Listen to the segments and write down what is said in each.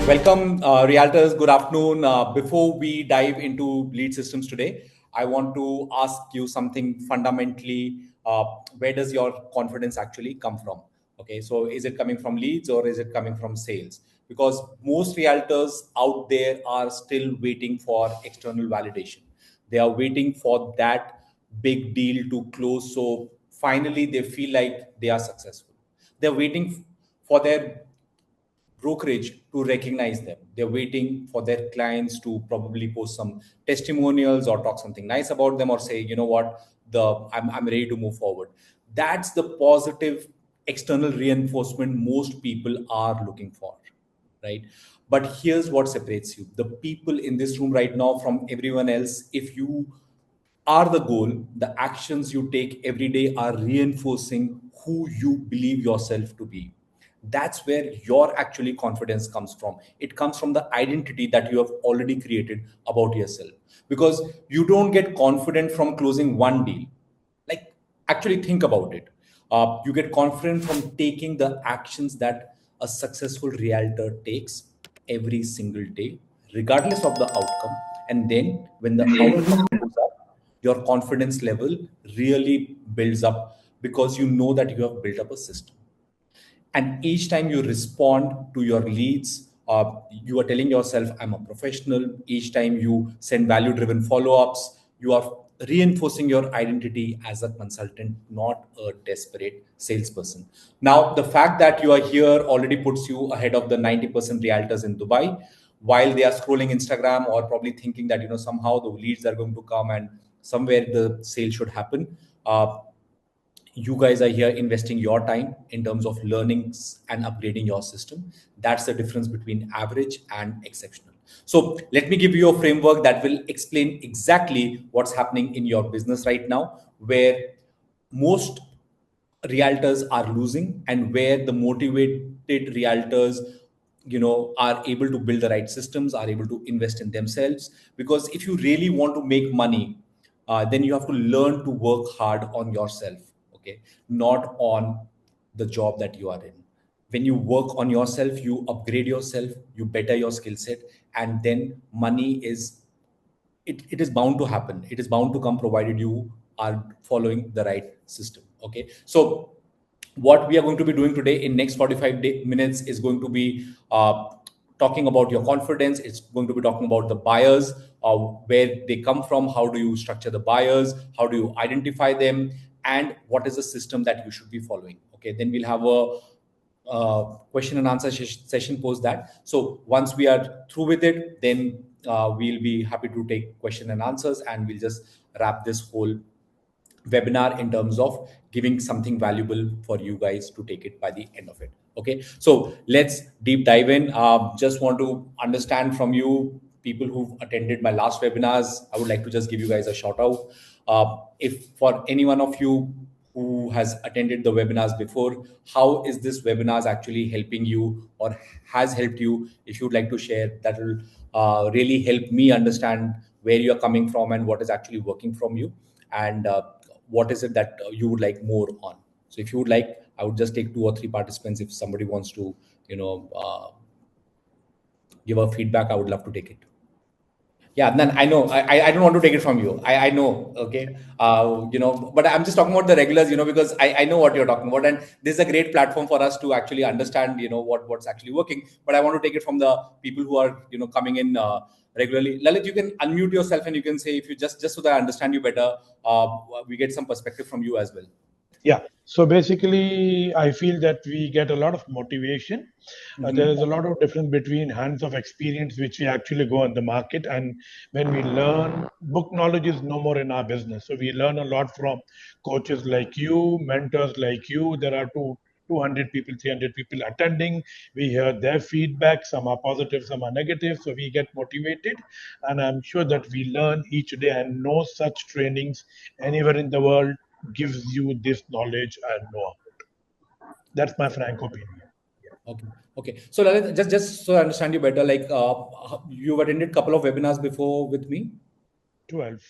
Welcome, Realtors. Good afternoon. Before we dive into lead systems today, I want to ask you something fundamentally. Where does your confidence actually come from? Okay, so is it coming from leads or is it coming from sales? Because most realtors out there are still waiting for external validation. They are waiting for that big deal to close. So finally, they feel like they are successful. They're waiting for their brokerage to recognize them. They're waiting for their clients to probably post some testimonials or talk something nice about them or say, you know what, I'm ready to move forward. That's the positive external reinforcement most people are looking for, right? But here's what separates you, the people in this room right now, from everyone else. If you are the goal, the actions you take every day are reinforcing who you believe yourself to be. That's where your actually confidence comes from. It comes from the identity that you have already created about yourself. Because you don't get confident from closing one deal. Like, actually think about it. You get confident from taking the actions that a successful realtor takes every single day, regardless of the outcome. And then when the outcome goes up, your confidence level really builds up because you know that you have built up a system. And each time you respond to your leads, you are telling yourself, I'm a professional. Each time you send value driven follow ups, you are reinforcing your identity as a consultant, not a desperate salesperson. Now, the fact that you are here already puts you ahead of the 90% realtors in Dubai, while they are scrolling Instagram or probably thinking that, somehow the leads are going to come and somewhere the sale should happen. You guys are here investing your time in terms of learnings and upgrading your system. That's the difference between average and exceptional. So let me give you a framework that will explain exactly what's happening in your business right now, where most realtors are losing and where the motivated realtors are able to build the right systems, are able to invest in themselves. Because if you really want to make money, then you have to learn to work hard on yourself. Okay, not on the job that you are in. When you work on yourself, you upgrade yourself, you better your skill set, and then money is, it is bound to happen. It is bound to come, provided you are following the right system. Okay, so what we are going to be doing today in next 45 minutes is going to be talking about your confidence. It's going to be talking about the buyers, where they come from, how do you structure the buyers, how do you identify them, and what is the system that you should be following. Okay, then we'll have a question and answer session post that. So once we are through with it, then we'll be happy to take question and answers, and we'll just wrap this whole webinar in terms of giving something valuable for you guys to take it by the end of it. Okay, so let's deep dive in. Just want to understand from you, people who've attended my last webinars, I would like to just give you guys a shout out. If for any one of you who has attended the webinars before, how is this webinars actually helping you or has helped you? If you'd like to share, that will really help me understand where you're coming from and what is actually working from you, and what is it that you would like more on. So if you would like, I would just take 2 or 3 participants. If somebody wants to give a feedback, I would love to take it. Yeah, then I know I don't want to take it from you. I know. Okay. But I'm just talking about the regulars, because I know what you're talking about. And this is a great platform for us to actually understand, what's actually working. But I want to take it from the people who are, coming in regularly. Lalit, you can unmute yourself and you can say, if you just so that I understand you better, we get some perspective from you as well. Yeah. So basically, I feel that we get a lot of motivation. There is a lot of difference between hands of experience, which we actually go on the market, and when we learn, book knowledge is no more in our business. So we learn a lot from coaches like you, mentors like you. There are 200 people, 300 people attending. We hear their feedback. Some are positive, some are negative. So we get motivated. And I'm sure that we learn each day, and no such trainings anywhere in the world gives you this knowledge and know-how. That's my frank opinion. Okay. Okay. So Lalit, just so I understand you better, like you've attended a couple of webinars before with me. 12.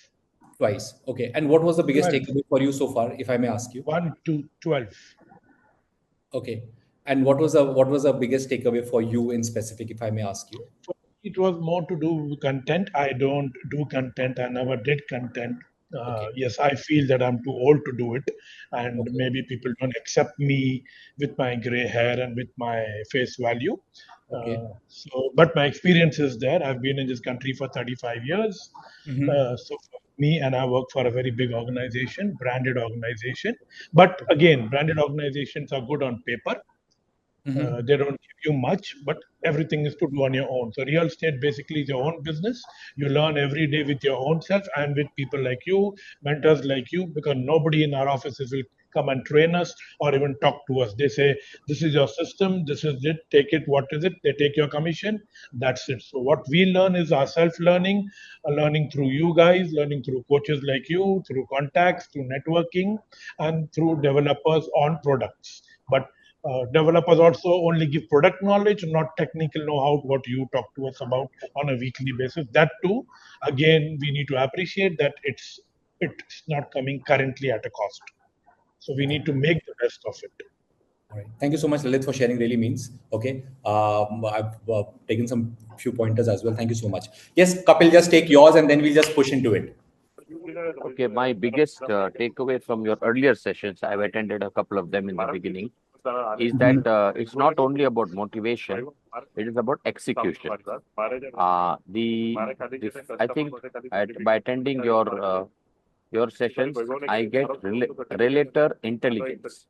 Twice. Okay. And what was the biggest 12. takeaway for you so far, if I may ask you? 1 to 12. Okay. And what was the biggest takeaway for you in specific, if I may ask you? It was more to do with content. I don't do content. I never did content. Okay. Yes, I feel that I'm too old to do it, and Okay. maybe people don't accept me with my gray hair and with my face value. Okay. But my experience is there. I've been in this country for 35 years. So for me, and I work for a very big organization, branded organization. But again, branded organizations are good on paper. They don't give you much, but everything is to do on your own. So real estate basically is your own business. You learn every day with your own self and with people like you, mentors like you, because nobody in our offices will come and train us or even talk to us. They say, this is your system, this is it, take it, what is it? They take your commission, that's it. So what we learn is our self-learning, learning through you guys, learning through coaches like you, through contacts, through networking, and through developers on products. But developers also only give product knowledge, not technical know-how, what you talk to us about on a weekly basis. That too, again, we need to appreciate that it's not coming currently at a cost. So we Okay. need to make the best of it. All right. Thank you so much, Lalit, for sharing. Really means. Okay. I've taken some few pointers as well. Thank you so much. Yes, Kapil, just take yours and then we'll just push into it. Okay, my biggest takeaway from your earlier sessions, I've attended a couple of them in the beginning, is that it's not only about motivation, it is about execution. I think by attending your sessions, I get relator intelligence,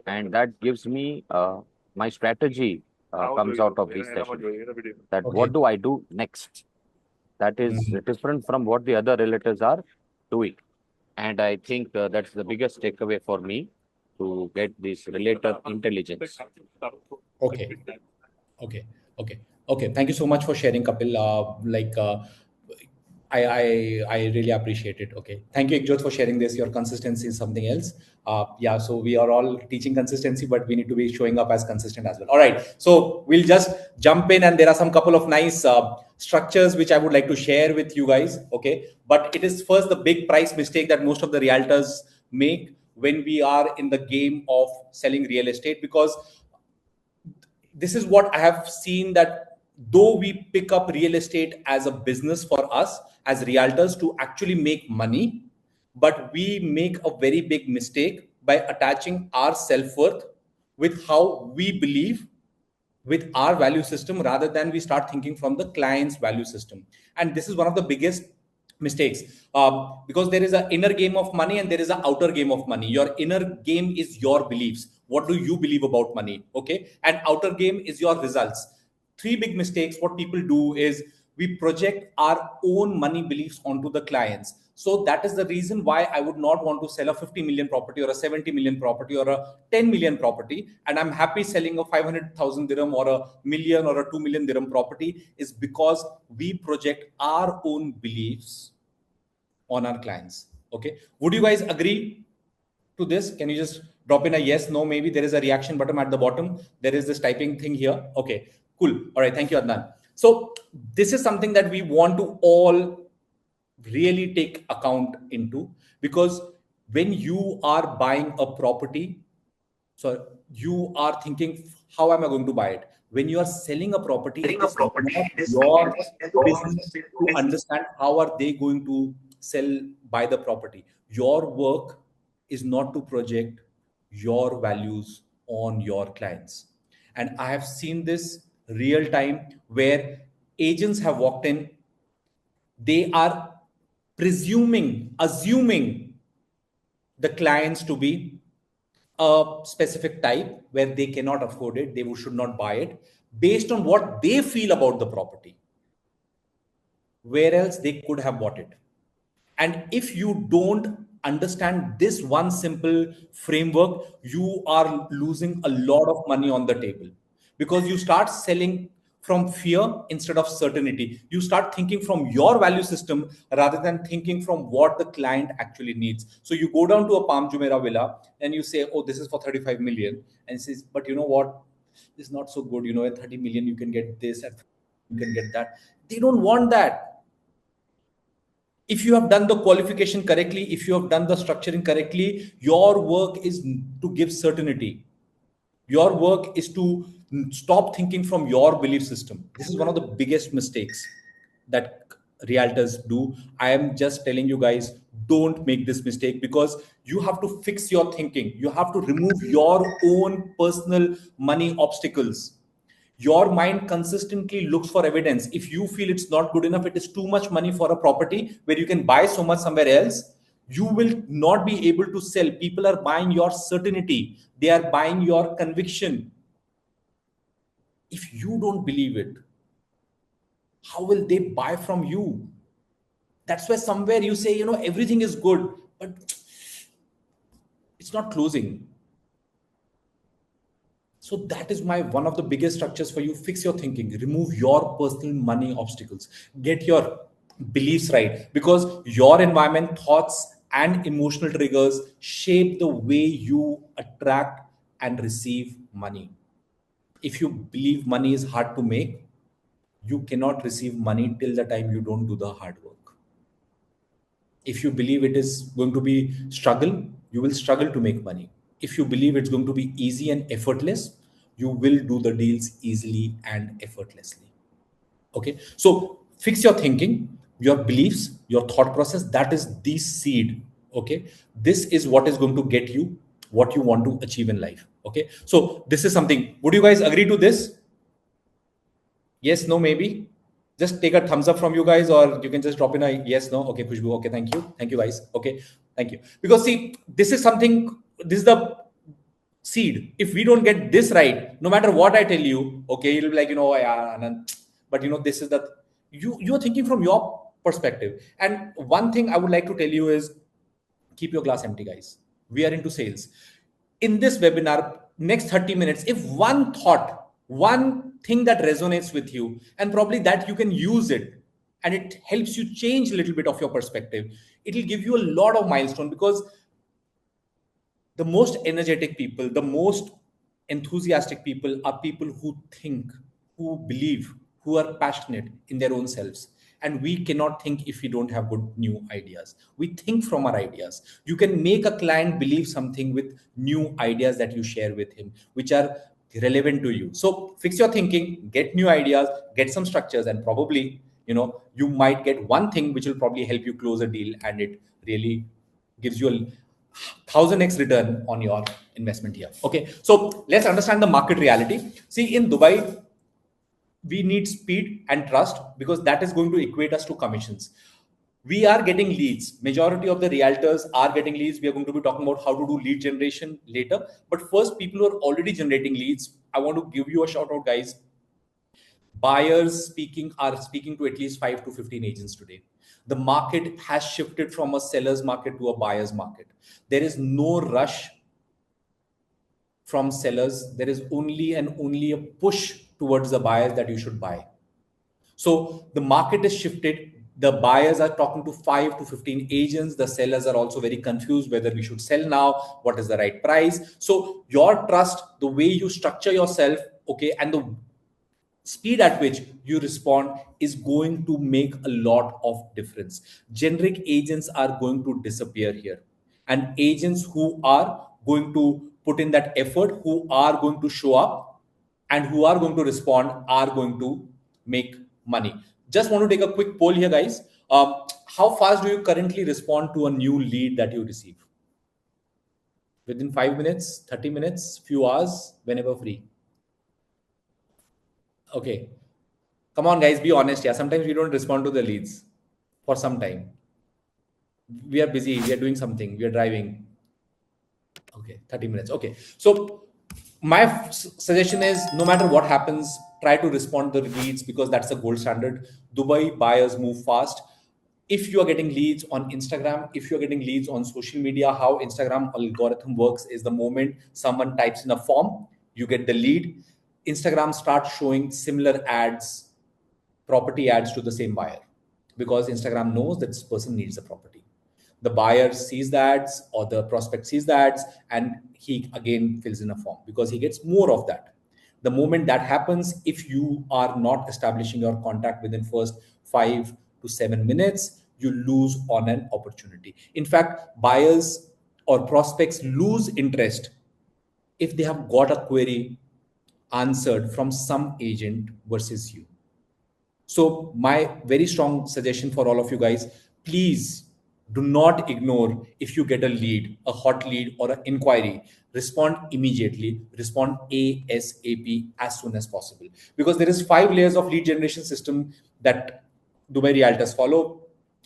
and that gives me my strategy comes out of these sessions. That what do I do next? That is different from what the other relators are doing. And I think that's the biggest takeaway for me to get this relator intelligence. Okay. Okay. Okay. Okay. Thank you so much for sharing, Kapil. I really appreciate it. Okay. Thank you, Ekjot, for sharing this. Your consistency is something else. Yeah. So we are all teaching consistency, but we need to be showing up as consistent as well. All right. So we'll just jump in, and there are some couple of nice structures which I would like to share with you guys. Okay. But it is first the big price mistake that most of the realtors make when we are in the game of selling real estate, because this is what I have seen, that though we pick up real estate as a business for us as realtors to actually make money, but we make a very big mistake by attaching our self-worth with how we believe, with our value system, rather than we start thinking from the client's value system. And this is one of the biggest mistakes, because there is an inner game of money and there is an outer game of money. Your inner game is your beliefs, what do you believe about money, okay, and outer game is your results. Three big mistakes what people do is we project our own money beliefs onto the clients. So that is the reason why I would not want to sell a 50 million property or a 70 million property or a 10 million property, and I'm happy selling a 500,000 dirham or a million or a 2 million dirham property, is because we project our own beliefs on our clients. Okay. Would you guys agree to this? Can you just drop in a yes, no, maybe? There is a reaction button at the bottom. There is this typing thing here. Okay, cool. All right. Thank you, Adnan. So this is something that we want to all really take account into, because when you are buying a property, so you are thinking, how am I going to buy it? When you are selling a property, it is not your business to understand how are they going to buy the property. Your work is not to project your values on your clients. And I have seen this real time where agents have walked in, they are assuming the clients to be a specific type where they cannot afford it, they should not buy it based on what they feel about the property, where else they could have bought it. And if you don't understand this one simple framework, you are losing a lot of money on the table, because you start selling from fear instead of certainty. You start thinking from your value system rather than thinking from what the client actually needs. So you go down to a Palm Jumeirah villa and you say, oh, this is for 35 million. And it says, but you know what? It's not so good. You know, at 30 million, you can get this, at 30 you can get that. They don't want that. If you have done the qualification correctly, if you have done the structuring correctly, your work is to give certainty. Your work is to stop thinking from your belief system. This is one of the biggest mistakes that realtors do. I am just telling you guys, don't make this mistake, because you have to fix your thinking. You have to remove your own personal money obstacles. Your mind consistently looks for evidence. If you feel it's not good enough, it is too much money for a property where you can buy so much somewhere else, you will not be able to sell. People are buying your certainty, they are buying your conviction. If you don't believe it, how will they buy from you? That's why somewhere you say, everything is good, but it's not closing. So that is my one of the biggest structures for you. Fix your thinking, remove your personal money obstacles, get your beliefs right, because your environment, thoughts, and emotional triggers shape the way you attract and receive money. If you believe money is hard to make, you cannot receive money till the time you don't do the hard work. If you believe it is going to be struggle, you will struggle to make money. If you believe it's going to be easy and effortless, you will do the deals easily and effortlessly. Okay, so fix your thinking, your beliefs, your thought process. That is the seed. Okay, this is what is going to get you what you want to achieve in life. Okay, so this is something. Would you guys agree to this? Yes, no, maybe. Just take a thumbs up from you guys, or you can just drop in a yes, no. Okay, Khushbu. Okay, thank you. Thank you, guys. Okay, thank you. Because see, this is something, this is the seed. If we don't get this right, no matter what I tell you, okay, you'll be like, yeah, Anand. But this is the, you're thinking from your perspective. And one thing I would like to tell you is, keep your glass empty, guys. We are into sales. In this webinar, next 30 minutes, if one thought, one thing that resonates with you, and probably that you can use it, and it helps you change a little bit of your perspective, it will give you a lot of milestone. Because the most energetic people, the most enthusiastic people are people who think, who believe, who are passionate in their own selves. And we cannot think if we don't have good new ideas. We think from our ideas. You can make a client believe something with new ideas that you share with him, which are relevant to you. So fix your thinking, get new ideas, get some structures, and probably, you might get one thing which will probably help you close a deal, and it really gives you a 1000x return on your investment here. Okay, so let's understand the market reality. See, in Dubai, we need speed and trust, because that is going to equate us to commissions. We are getting leads. Majority of the realtors are getting leads. We are going to be talking about how to do lead generation later. But first, people who are already generating leads, I want to give you a shout out, guys. Buyers are speaking to at least 5 to 15 agents today. The market has shifted from a seller's market to a buyer's market. There is no rush from sellers. There is only a push towards the buyers that you should buy. So the market is shifted. The buyers are talking to 5 to 15 agents. The sellers are also very confused whether we should sell now, what is the right price. So your trust, the way you structure yourself, okay, and the speed at which you respond is going to make a lot of difference. Generic agents are going to disappear here, and agents who are going to put in that effort, who are going to show up, and who are going to respond are going to make money. Just want to take a quick poll here, guys. How fast do you currently respond to a new lead that you receive? Within 5 minutes, 30 minutes, few hours, whenever free? Okay. Come on, guys, be honest. Yeah, sometimes we don't respond to the leads for some time. We are busy. We are doing something. We are driving. Okay, 30 minutes. Okay. So my suggestion is, no matter what happens, try to respond to the leads, because that's the gold standard. Dubai buyers move fast. If you are getting leads on Instagram, if you're getting leads on social media, how Instagram algorithm works is, the moment someone types in a form, you get the lead. Instagram starts showing similar ads, property ads, to the same buyer, because Instagram knows that this person needs a property. The buyer sees the ads, or the prospect sees the ads, and he again fills in a form, because he gets more of that. The moment that happens, if you are not establishing your contact within first 5 to 7 minutes, you lose on an opportunity. In fact, buyers or prospects lose interest if they have got a query answered from some agent versus you. So my very strong suggestion for all of you guys, please do not ignore if you get a lead, a hot lead or an inquiry. Respond immediately, respond ASAP as soon as possible. Because there is 5 layers of lead generation system that Dubai Realtors follow.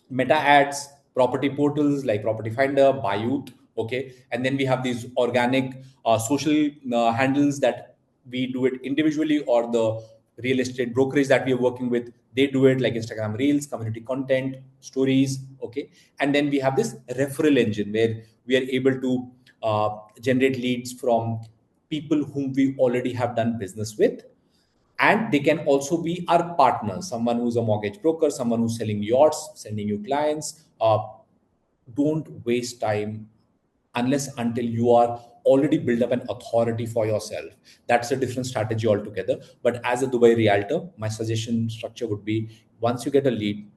Meta ads, property portals like Property Finder, Bayut, okay? And then we have these organic social handles that we do it individually, or the real estate brokerage that we are working with, they do it like Instagram Reels, community content, stories, okay? And then we have this referral engine where we are able to generate leads from people whom we already have done business with. And they can also be our partners, someone who's a mortgage broker, someone who's selling yachts, sending you clients. Don't waste time unless until you are already built up an authority for yourself. That's a different strategy altogether. But as a Dubai realtor, my suggestion structure would be, once you get a lead,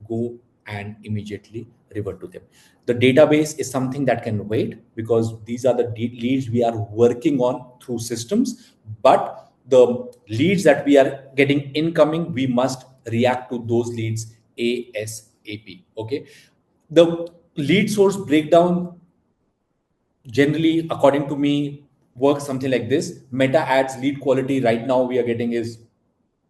go and immediately revert to them. The database is something that can wait, because these are the leads we are working on through systems. But the leads that we are getting incoming, we must react to those leads ASAP. Okay. The lead source breakdown generally, according to me, works something like this. Meta ads lead quality right now we are getting is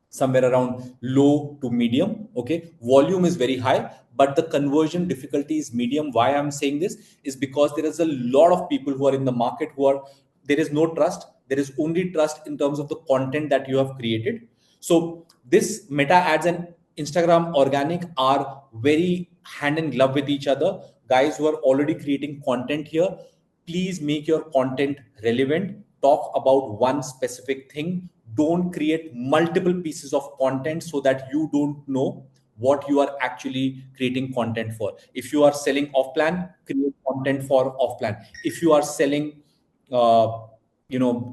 somewhere around low to medium. Okay, volume is very high, but the conversion difficulty is medium. Why I'm saying this is because there is a lot of people who are in the market who are, there is no trust. There is only trust in terms of the content that you have created. So this meta ads and Instagram organic are very hand in glove with each other. Guys who are already creating content here, please make your content relevant. Talk about one specific thing. Don't create multiple pieces of content so that you don't know what you are actually creating content for. If you are selling off plan, create content for off plan. If you are selling uh,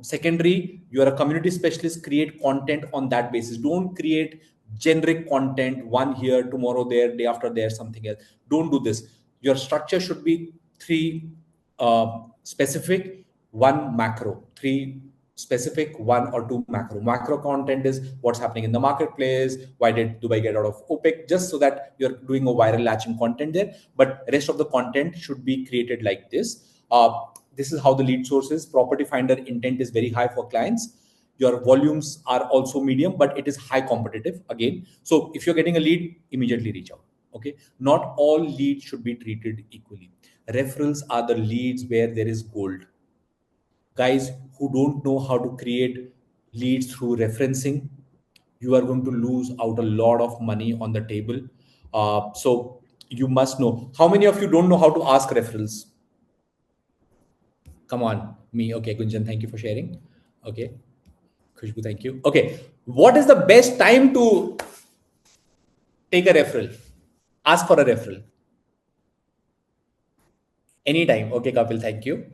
secondary, you are a community specialist, create content on that basis. Don't create generic content, one here, tomorrow there, day after there, something else. Don't do this. Your structure should be 3 specific, 1 macro. 3 specific, 1 or 2 macro. Macro content is what's happening in the marketplace, why did Dubai get out of OPEC, just so that you're doing a viral latching content there. But rest of the content should be created like this. This is how the lead source is. Property Finder intent is very high for clients. Your volumes are also medium, but it is high competitive again. So if you're getting a lead, immediately reach out. Okay. Not all leads should be treated equally. Referrals are the leads where there is gold. Guys who don't know how to create leads through referencing, you are going to lose out a lot of money on the table. So you must know. How many of you don't know how to ask referrals? Come on, me. Okay, Gunjan, thank you for sharing. Okay, Khushbu, thank you. Okay, what is the best time to take a referral? Ask for a referral. Anytime. Okay, Kapil, thank you.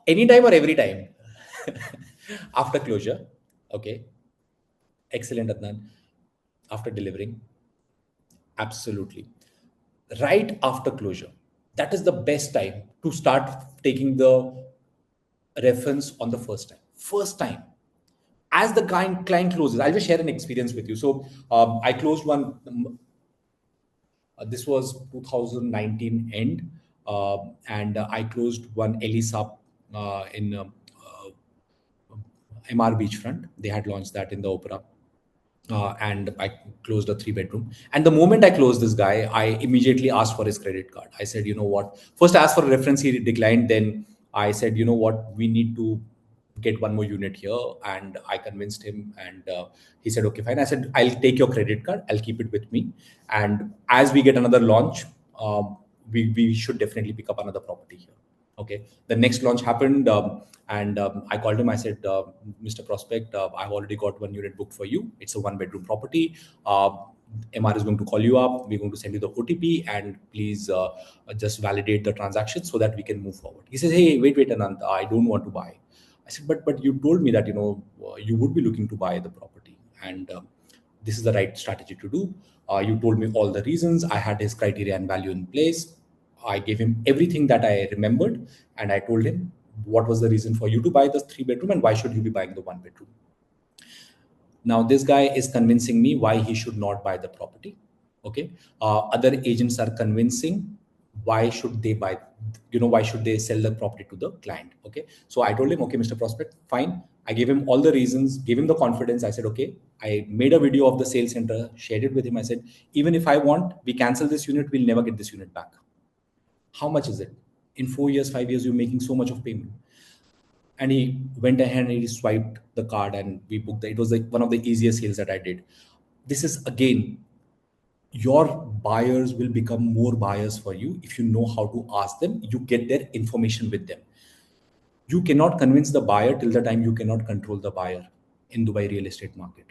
Anytime or every time? After closure. Okay. Excellent, Adnan. After delivering. Absolutely. Right after closure. That is the best time to start taking the reference on the first time. First time. As the client closes, I'll just share an experience with you. So I closed one. This was 2019 end, and I closed one Elisa in MR Beachfront. They had launched that in the Opera. And I closed a 3-bedroom. And the moment I closed this guy, I immediately asked for his credit card. I said, you know what? First I asked for a reference, he declined. Then I said, you know what? We need to get one more unit here. And I convinced him, and he said, okay, fine. I said, I'll take your credit card. I'll keep it with me. And as we get another launch, we should definitely pick up another property here. Okay. The next launch happened, and I called him. I said, Mr. Prospect, I've already got one unit booked for you. It's a 1-bedroom property. MR is going to call you up. We're going to send you the OTP, and please just validate the transaction so that we can move forward. He says, hey, wait, Anant, I don't want to buy. I said, but you told me that, you would be looking to buy the property, and this is the right strategy to do. You told me all the reasons. I had his criteria and value in place. I gave him everything that I remembered, and I told him, what was the reason for you to buy the 3-bedroom and why should you be buying the 1-bedroom? Now this guy is convincing me why he should not buy the property. Okay. Other agents are convincing why should they buy, why should they sell the property to the client. Okay. So I told him, okay, Mr. Prospect, fine. I gave him all the reasons, gave him the confidence. I said, okay, I made a video of the sales center, shared it with him. I said, even if I want, we cancel this unit, we'll never get this unit back. How much is it? In 4 years, 5 years, you're making so much of payment. And he went ahead and he swiped the card and we booked it. It was like one of the easiest sales that I did. This is again, your buyers will become more buyers for you if you know how to ask them. You get their information with them. You cannot convince the buyer till the time you cannot control the buyer in Dubai real estate market.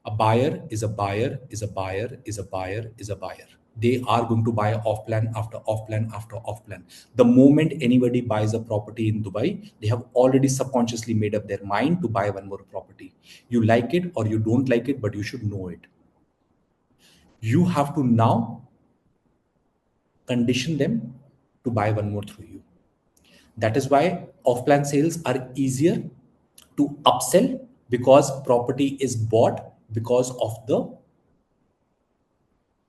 A buyer is a buyer, is a buyer, is a buyer, is a buyer. They are going to buy off plan after off plan after off plan. The moment anybody buys a property in Dubai, they have already subconsciously made up their mind to buy one more property. You like it or you don't like it, but you should know it. You have to now condition them to buy one more through you. That is why off plan sales are easier to upsell, because property is bought because of the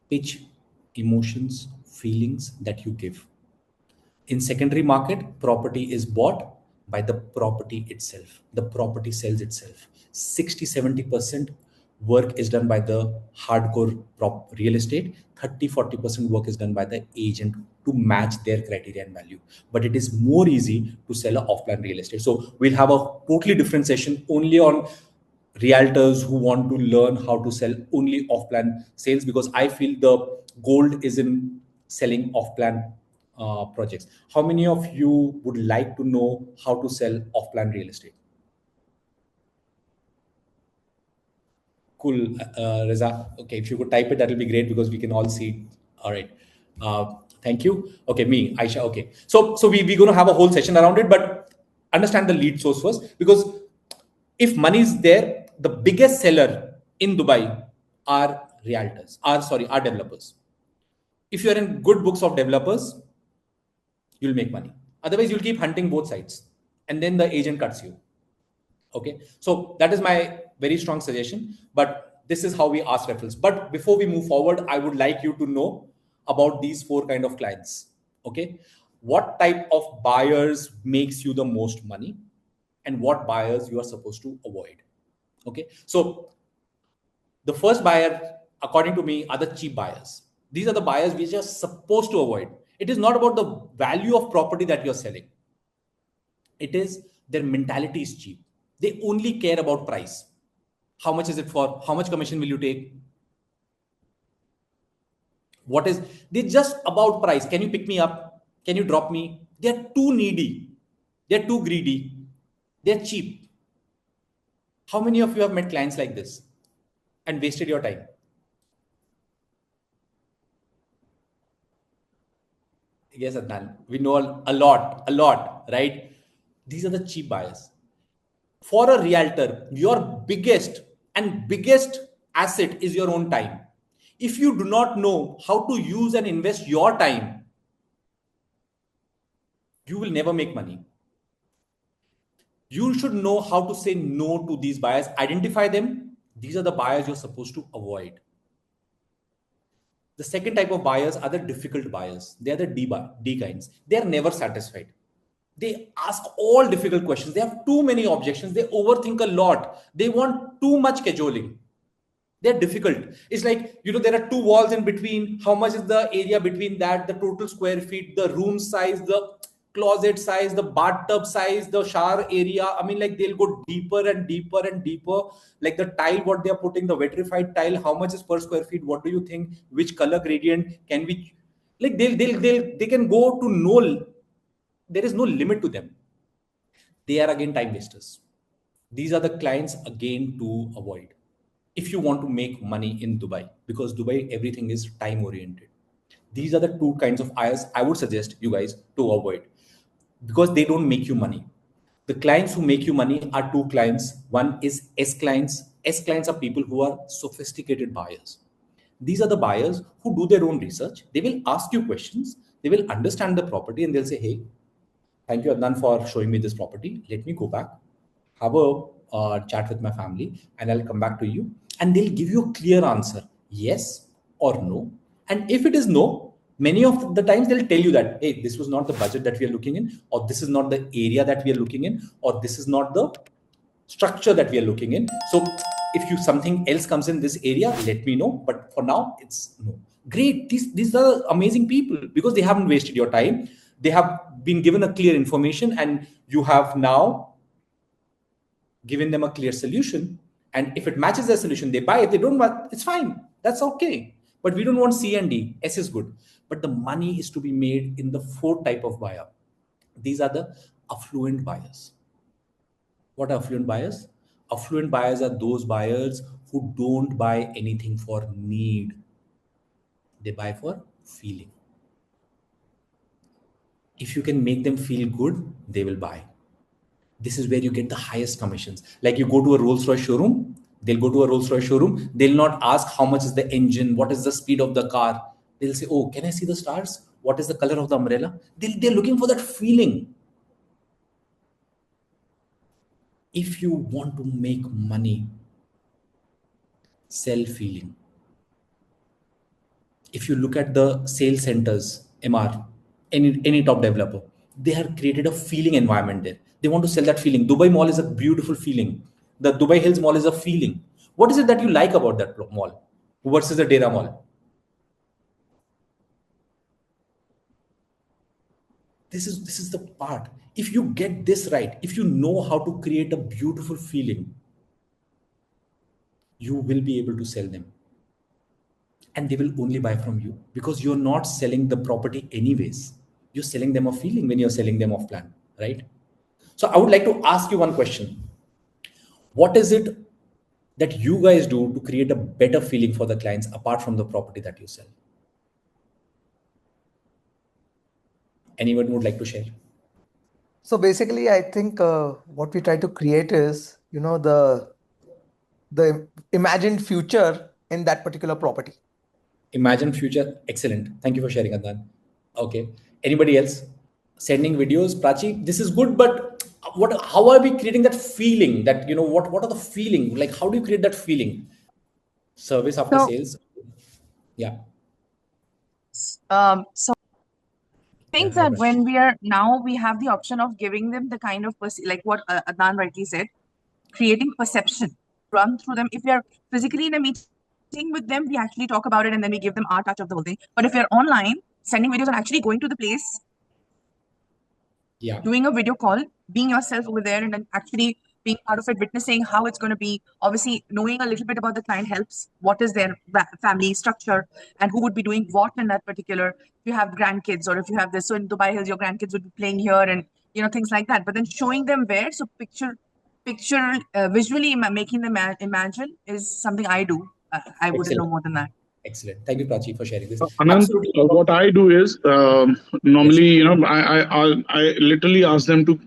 pitch, emotions, feelings that you give. In secondary market, property is bought by the property itself. The property sells itself. 60-70% work is done by the hardcore real estate. 30-40% work is done by the agent to match their criteria and value. But it is more easy to sell an off-plan real estate. So we'll have a totally different session only on realtors who want to learn how to sell only off-plan sales, because I feel the gold is in selling off-plan projects. How many of you would like to know how to sell off-plan real estate? Cool, Reza. Okay, if you could type it, that will be great because we can all see it. All right. Thank you. Okay, me, Aisha. Okay. So we're going to have a whole session around it, but understand the lead source first, because if money is there, the biggest seller in Dubai are are developers. If you're in good books of developers, you'll make money. Otherwise, you'll keep hunting both sides and then the agent cuts you. Okay. So that is my very strong suggestion, but this is how we ask referrals. But before we move forward, I would like you to know about these 4 kind of clients. Okay. What type of buyers makes you the most money and what buyers you are supposed to avoid. Okay. So the first buyer, according to me, are the cheap buyers. These are the buyers which are supposed to avoid. It is not about the value of property that you're selling. It is their mentality is cheap. They only care about price. How much is it for? How much commission will you take? They're just about price. Can you pick me up? Can you drop me? They're too needy. They're too greedy. They're cheap. How many of you have met clients like this and wasted your time? Yes, Adnan. We know a lot, right? These are the cheap buyers. For a realtor, your biggest asset is your own time. If you do not know how to use and invest your time, you will never make money. You should know how to say no to these buyers, identify them. These are the buyers you're supposed to avoid. The second type of buyers are the difficult buyers. They are the D kinds. They are never satisfied. They ask all difficult questions. They have too many objections. They overthink a lot. They want too much cajoling. They're difficult. It's like, there are 2 walls in between. How much is the area between that? The total square feet, the room size, the closet size, the bathtub size, the shower area. I mean, like they'll go deeper and deeper and deeper. Like the tile, what they're putting, the vitrified tile, how much is per square feet? What do you think? Which color gradient can we, like they can go to no, there is no limit to them. They are again time wasters. These are the clients again to avoid if you want to make money in Dubai, because Dubai, everything is time oriented. These are the 2 kinds of buyers I would suggest you guys to avoid, because they don't make you money. The clients who make you money are 2 clients. One is S clients. S clients are people who are sophisticated buyers. These are the buyers who do their own research. They will ask you questions. They will understand the property and they'll say, hey, Thank you, Adnan, for showing me this property. Let me go back, have a chat with my family, and I'll come back to you. And they'll give you a clear answer, yes or no. And if it is no, many of the times they'll tell you that, hey, this was not the budget that we are looking in, or this is not the area that we are looking in, or this is not the structure that we are looking in. So if you something else comes in this area, let me know. But for now, it's no. Great. These are amazing people because they haven't wasted your time. They have been given a clear information, and you have now given them a clear solution. And if it matches their solution, they buy. If they don't, it's fine. That's okay. But we don't want C and D. S is good. But the money is to be made in the fourth type of buyer. These are the affluent buyers. What are affluent buyers? Affluent buyers are those buyers who don't buy anything for need. They buy for feeling. If you can make them feel good, they will buy. This is where you get the highest commissions. Like you go to a Rolls-Royce showroom, they'll go to a Rolls-Royce showroom, they'll not ask how much is the engine, what is the speed of the car. They'll say, oh, can I see the stars? What is the color of the umbrella? They're looking for that feeling. If you want to make money, sell feeling. If you look at the sales centers, MR, any top developer, they have created a feeling environment there. They want to sell that feeling. Dubai Mall is a beautiful feeling. The Dubai Hills Mall is a feeling. What is it that you like about that mall versus the Dera Mall? This is the part. If you get this right, if you know how to create a beautiful feeling, you will be able to sell them. And they will only buy from you because you're not selling the property anyways. You're selling them a feeling when you're selling them off plan, right? So I would like to ask you one question. What is it that you guys do to create a better feeling for the clients apart from the property that you sell? Anyone would like to share? So basically, I think what we try to create is, the imagined future in that particular property. Imagine future. Excellent. Thank you for sharing, Adnan. Okay. Anybody else? Sending videos, Prachi, this is good, but how are we creating that feeling that, what are the feeling? Like, how do you create that feeling? Service after sales. Yeah. So things that when we have the option of giving them the kind of like what Adnan rightly said, creating perception, run through them. If we are physically in a meeting with them, we actually talk about it and then we give them our touch of the whole thing. But if we're online, sending videos and actually going to the place, doing a video call, being yourself over there and then actually being part of it, witnessing how it's going to be. Obviously, knowing a little bit about the client helps. What is their family structure and who would be doing what in that particular. If you have grandkids or if you have this, so in Dubai Hills, your grandkids would be playing here and things like that. But then showing them where, so visually making them imagine is something I do. I wouldn't know more than that. Excellent. Thank you, Prachi, for sharing this. Anant, what I do is normally, I literally ask them to,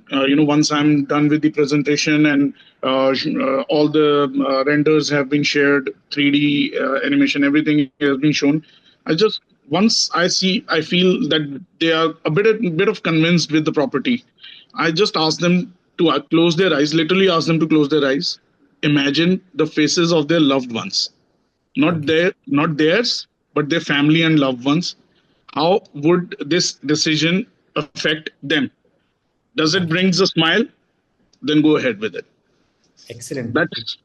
once I'm done with the presentation and all the renders have been shared, 3D animation, everything has been shown. Once I feel that they are a bit of convinced with the property, I just ask them to close their eyes, literally ask them to close their eyes, imagine the faces of their loved ones. Not theirs, but their family and loved ones. How would this decision affect them? Does it brings a smile? Then go ahead with it. Excellent.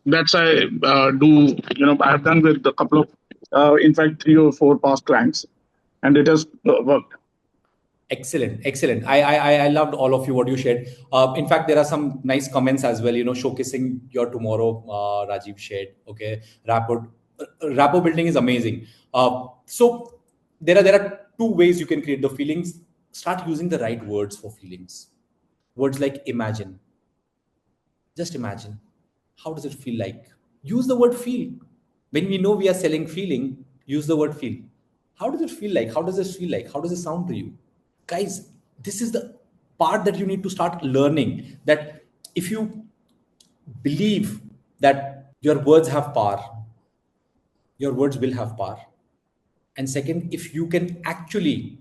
That's I do. I have done with a couple of, in fact, 3 or 4 past clients, and it has worked. Excellent. I loved all of you what you shared. In fact, there are some nice comments as well. Showcasing your tomorrow. Rajiv shared. Okay, rapport building is amazing. So there are 2 ways you can create the feelings. Start using the right words for feelings. Words like imagine. Just imagine. How does it feel like? Use the word feel. When we know we are selling feeling, use the word feel. How does it feel like? How does this feel like? How does it sound to you? Guys, this is the part that you need to start learning, that if you believe that your words have power, your words will have power. And second, if you can actually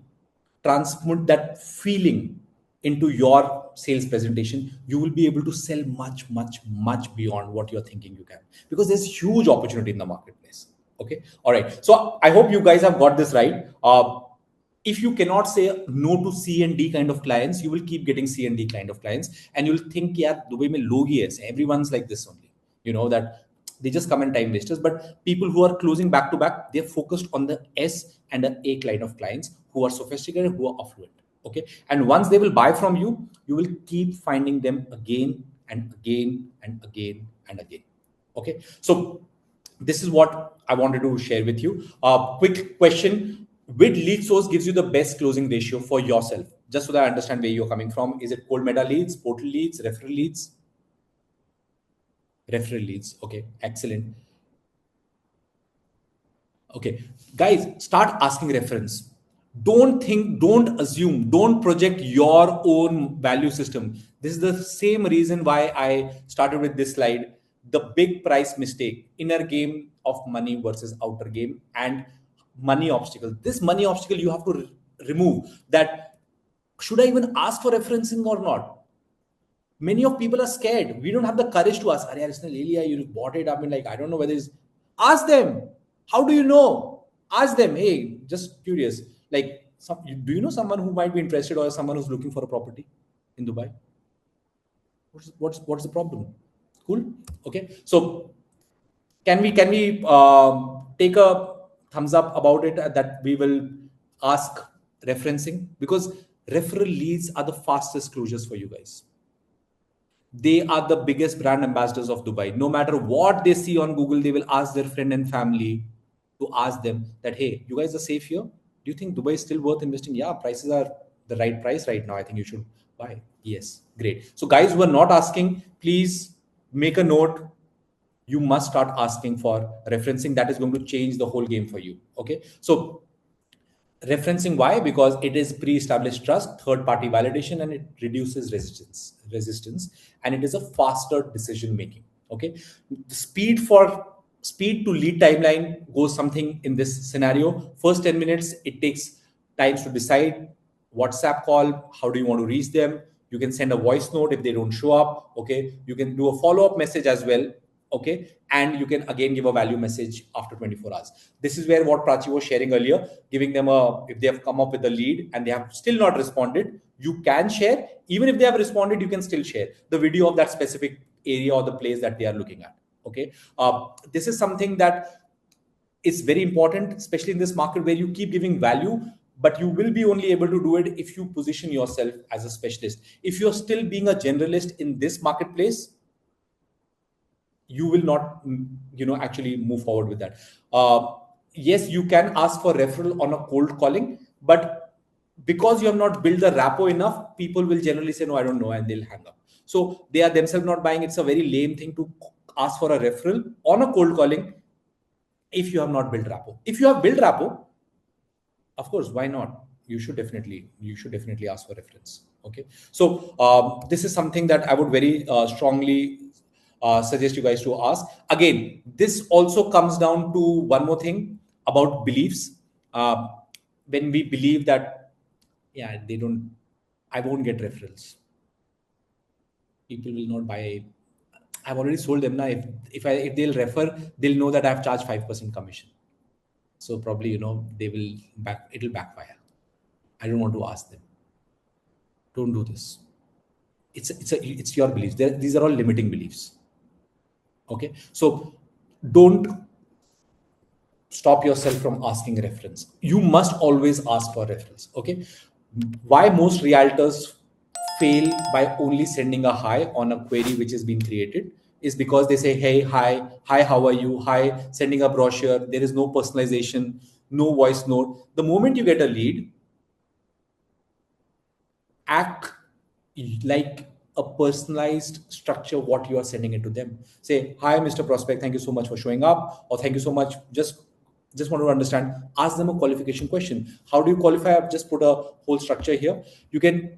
transmit that feeling into your sales presentation, you will be able to sell much, much, much beyond what you're thinking you can, because there's huge opportunity in the marketplace. Okay. All right. So I hope you guys have got this right. If you cannot say no to C and D kind of clients, you will keep getting C and D kind of clients, and you'll think, yeah, Dubai mein log hi aise, everyone's like this only. You know that they just come and time wasters. But people who are closing back to back, they're focused on the S and the A client of clients who are sophisticated, who are affluent. Okay. And once they will buy from you, you will keep finding them again and again and again and again. Okay. So this is what I wanted to share with you. Quick question: which lead source gives you the best closing ratio for yourself? Just so that I understand where you're coming from. Is it cold meta leads, portal leads, referral leads? Referral leads. Okay, excellent. Okay, guys, start asking reference. Don't think, don't assume, don't project your own value system. This is the same reason why I started with this slide. The big price mistake, inner game of money versus outer game, and money obstacle. This money obstacle you have to remove. That should I even ask for referencing or not? Many of people are scared. We don't have the courage to ask. Arey, isne le liya, you bought it. I mean, like, I don't know whether it's. Ask them. How do you know? Ask them. Hey, just curious. Like, do you know someone who might be interested, or someone who's looking for a property in Dubai? What's the problem? Cool. Okay. So, can we take a thumbs up about it, that we will ask referencing, because referral leads are the fastest closures for you guys. They are the biggest brand ambassadors of Dubai. No matter what they see on Google, they will ask their friend and family to ask them that, hey, you guys are safe here? Do you think Dubai is still worth investing? Yeah, prices are the right price right now. I think you should buy. Yes, great. So guys who are not asking, please make a note. You must start asking for referencing. That is going to change the whole game for you. Okay. So referencing, why? Because it is pre-established trust, third-party validation, and it reduces resistance, and it is a faster decision making. Okay, the speed to lead timeline goes something in this scenario. First 10 minutes, it takes times to decide. WhatsApp call, how do you want to reach them? You can send a voice note if they don't show up. Okay, you can do a follow-up message as well. Okay, and you can again give a value message after 24 hours. This is where what Prachi was sharing earlier, giving them if they have come up with a lead and they have still not responded, you can share. Even if they have responded, you can still share the video of that specific area or the place that they are looking at. Okay, this is something that is very important, especially in this market where you keep giving value, but you will be only able to do it if you position yourself as a specialist. If you're still being a generalist in this marketplace, you will not, actually move forward with that. Yes, you can ask for referral on a cold calling, but because you have not built the rapport enough, people will generally say, no, I don't know, and they'll hang up. So they are themselves not buying. It's a very lame thing to ask for a referral on a cold calling if you have not built rapport. If you have built rapport, of course, why not? You should definitely ask for reference. Okay. So this is something that I would very strongly suggest you guys to ask. Again, this also comes down to one more thing about beliefs. When we believe that, yeah, I won't get referrals. People will not buy. I've already sold them now. If they'll refer, they'll know that I've charged 5% commission. So probably, it'll backfire. I don't want to ask them. Don't do this. It's your beliefs. These are all limiting beliefs. Okay. So don't stop yourself from asking reference. You must always ask for reference. Okay. Why most realtors fail by only sending a hi on a query which has been created is because they say, hey, hi, how are you? Hi, sending a brochure. There is no personalization, no voice note. The moment you get a lead, act like a personalized structure what you are sending it to them. Say, hi, Mr. Prospect, thank you so much for showing up, or thank you so much. Just want to understand. Ask them a qualification question. How do you qualify? I've just put a whole structure here. You can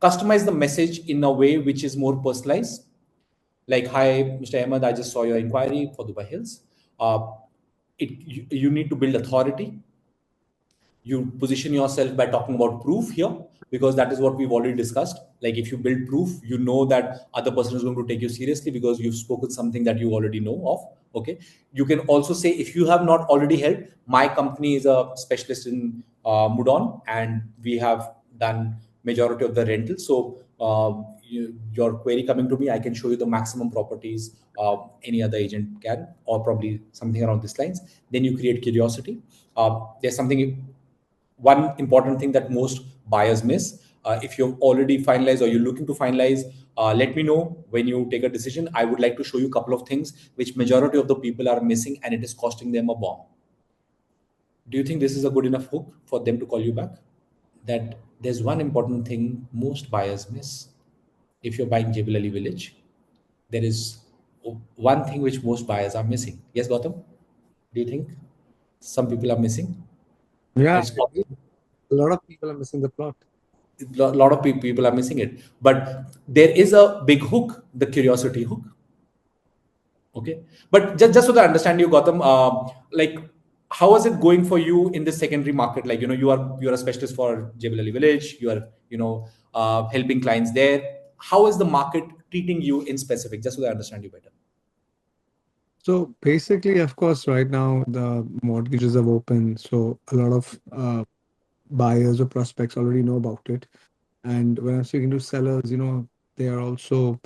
customize the message in a way which is more personalized. Like, hi, Mr. Ahmed, I just saw your inquiry for Dubai Hills. You need to build authority. You position yourself by talking about proof here, because that is what we've already discussed. Like if you build proof, you know that other person is going to take you seriously because you've spoken something that you already know of. Okay. You can also say, if you have not already helped, my company is a specialist in Mudon, and we have done majority of the rental. So your query coming to me, I can show you the maximum properties any other agent can, or probably something around these lines. Then you create curiosity. There's something, one important thing that most buyers miss. If you've already finalized or you're looking to finalize, let me know when you take a decision. I would like to show you a couple of things which majority of the people are missing, and it is costing them a bomb. Do you think this is a good enough hook for them to call you back? That there's one important thing most buyers miss. If you're buying Jebel Village, there is one thing which most buyers are missing. Yes, Gautam? Do you think some people are missing? Yeah, It's a lot of people are missing the plot. a lot of people are missing it, but there is a big hook, the curiosity hook. Okay, but just so that I understand you, Gautam, like how is it going for you in the secondary market? Like, you're a specialist for Jebel Ali Village. You are, helping clients there. How is the market treating you in specific? Just so that I understand you better. So basically, of course, right now the mortgages have opened, so a lot of buyers or prospects already know about it. And when I'm speaking to sellers, they are also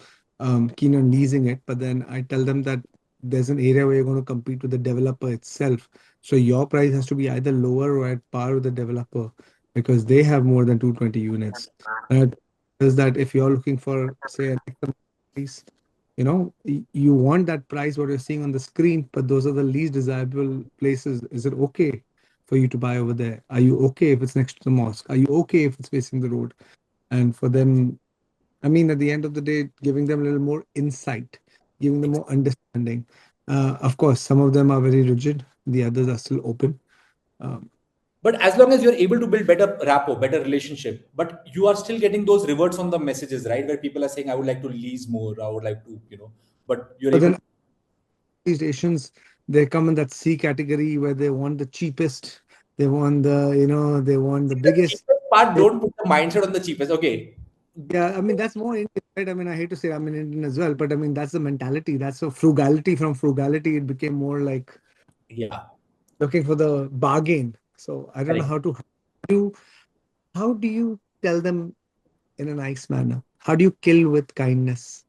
keen on leasing it. But then I tell them that there's an area where you're going to compete with the developer itself. So your price has to be either lower or at par with the developer because they have more than 220 units. And is that if you're looking for, say, an price, you want that price, what you're seeing on the screen, but those are the least desirable places. Is it okay for you to buy over there? Are you okay if it's next to the mosque? Are you okay if it's facing the road? And for them, I mean, at the end of the day, giving them a little more insight, giving them more understanding. Of course, some of them are very rigid, the others are still open. But as long as you're able to build better rapport, better relationship, but you are still getting those reverts on the messages, right? Where people are saying, I would like to lease more, I would like to, but you're But able then these Asians, they come in that C category where they want the cheapest, they want they want the the biggest. cheapest part, don't put the mindset on the cheapest. Okay. Yeah, I mean, that's more Indian, right? I mean, I hate to say I'm an Indian as well, but I mean, that's the mentality. That's the frugality. From frugality, it became more like Yeah. looking for the bargain. So I don't know Correct. how do you tell them in a nice manner? How do you kill with kindness?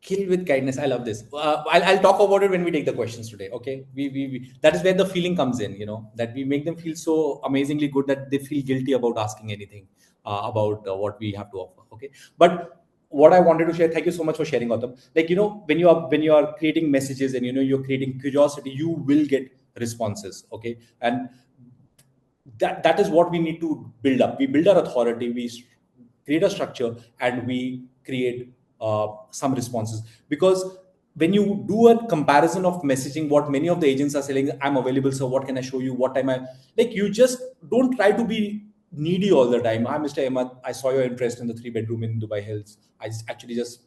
Kill with kindness. I love this. I'll talk about it when we take the questions today. Okay. We that is where the feeling comes in, that we make them feel so amazingly good that they feel guilty about asking anything about what we have to offer. Okay. But what I wanted to share, thank you so much for sharing, Gautam. Like, when you are creating messages and, you're creating curiosity, you will get responses. Okay. And that is what we need to build up. We build our authority, we create a structure, and we create some responses. Because when you do a comparison of messaging, what many of the agents are saying, I'm available, so what can I show you, what time I like, you just don't try to be needy all the time. Hi, Mr. Ahmad, I saw your interest in the 3 bedroom in Dubai Hills. I just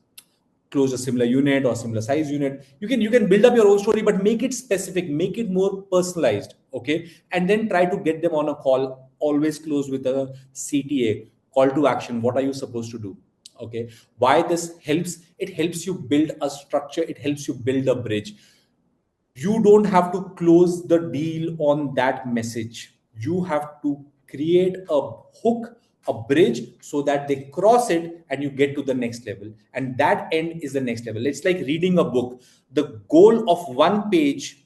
close a similar unit or similar size unit. You can build up your own story, but make it specific, make it more personalized. Okay. And then try to get them on a call. Always close with a CTA, call to action. What are you supposed to do? Okay. Why this helps? It helps you build a structure, it helps you build a bridge. You don't have to close the deal on that message. You have to create a hook, a bridge, so that they cross it and you get to the next level. And that end is the next level. It's like reading a book. The goal of one page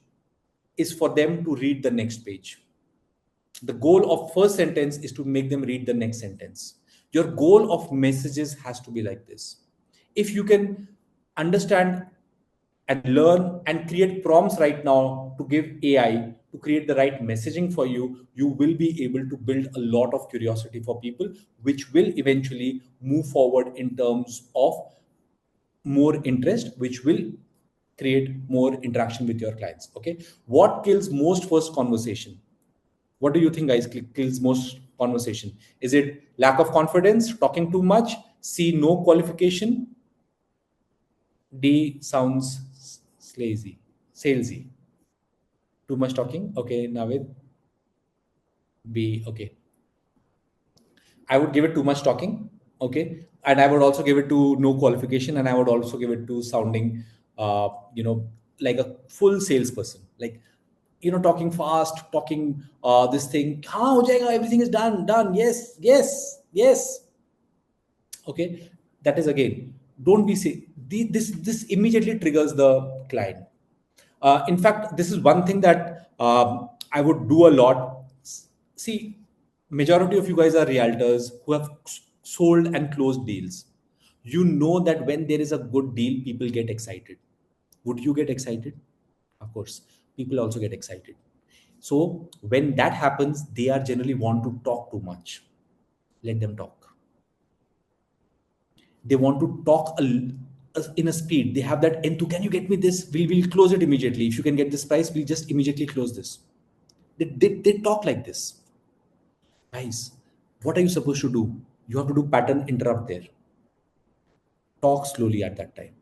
is for them to read the next page. The goal of first sentence is to make them read the next sentence. Your goal of messages has to be like this. If you can understand and learn and create prompts right now to give AI to create the right messaging for you, you will be able to build a lot of curiosity for people, which will eventually move forward in terms of more interest, which will create more interaction with your clients. Okay. What kills most first conversation? What do you think, guys, kills most conversation? Is it lack of confidence, talking too much? C, no qualification? D, sounds salesy. Too much talking? Okay, Navid. be okay. I would give it too much talking, okay, and I would also give it to no qualification, and I would also give it to sounding, like a full salesperson, like, talking fast, talking this thing. हाँ हो जाएगा, everything is done. Yes, yes, yes. Okay, that is again. Don't be say this immediately triggers the client. In fact, this is one thing that I would do a lot. See, majority of you guys are realtors who have sold and closed deals. You know that when there is a good deal, people get excited. Would you get excited? Of course, people also get excited. So when that happens, they are generally want to talk too much. Let them talk. They want to talk in a speed. They have that enthu. Can you get me this? We'll close it immediately. If you can get this price, we'll just immediately close this. They talk like this. Guys, what are you supposed to do? You have to do pattern interrupt there. Talk slowly at that time.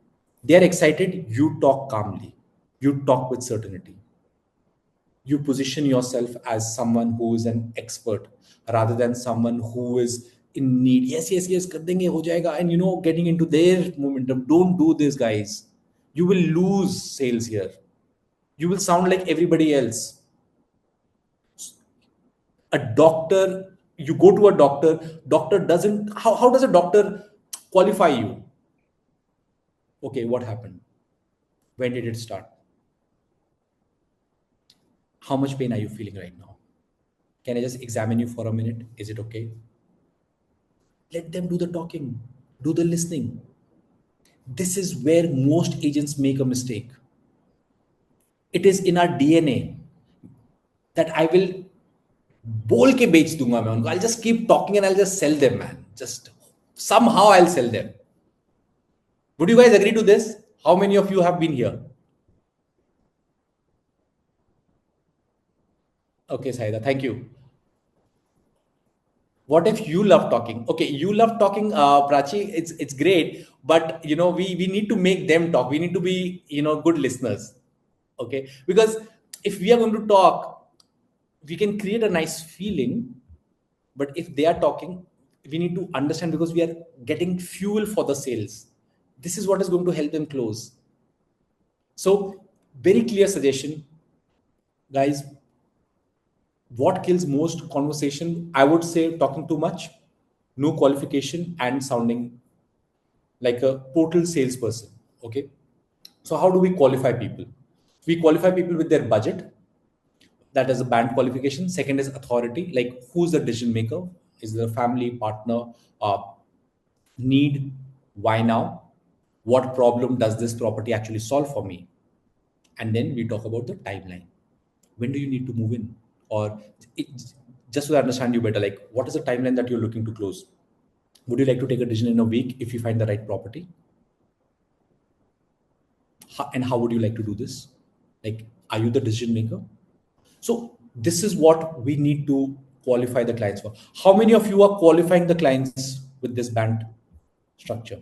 They are excited. You talk calmly. You talk with certainty. You position yourself as someone who is an expert rather than someone who is in need. Yes, kar denge, ho jayega, and getting into their momentum. Don't do this, guys. You will lose sales here. You will sound like everybody else. A doctor, you go to a doctor doesn't, how does a doctor qualify you? Okay, what happened? When did it start? How much pain are you feeling right now? Can I just examine you for a minute? Is it okay? Let them do the talking, do the listening. This is where most agents make a mistake. It is in our DNA that I will बोल के बेच दूंगा मैं उनको. I'll just keep talking and I'll just sell them, man. Just somehow I'll sell them. Would you guys agree to this? How many of you have been here? Okay, Saida, thank you. What if you love talking? Okay, you love talking, Prachi. It's great, but we need to make them talk. We need to be good listeners. Okay, because if we are going to talk, we can create a nice feeling. But if they are talking, we need to understand, because we are getting fuel for the sales. This is what is going to help them close. So, very clear suggestion, guys. What kills most conversation? I would say talking too much, no qualification, and sounding like a total salesperson. Okay. So how do we qualify people? We qualify people with their budget. That is a band qualification. Second is authority, like who's the decision maker? Is the family, partner, need, why now? What problem does this property actually solve for me? And then we talk about the timeline. When do you need to move in? Or just so I understand you better, like what is the timeline that you're looking to close? Would you like to take a decision in a week if you find the right property? And how would you like to do this? Like, are you the decision maker? So this is what we need to qualify the clients for. How many of you are qualifying the clients with this band structure?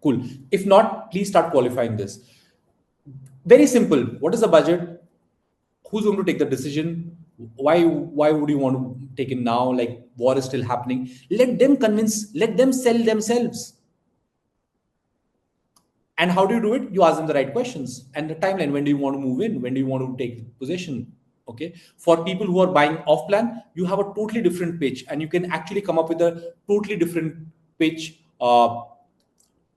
Cool. If not, please start qualifying this. Very simple. What is the budget? Who's going to take the decision? Why would you want to take it now? Like, war is still happening. Let them convince, let them sell themselves. And how do you do it? You ask them the right questions and the timeline. When do you want to move in? When do you want to take possession? Okay. For people who are buying off plan, you have a totally different pitch, and you can actually come up with a totally different pitch.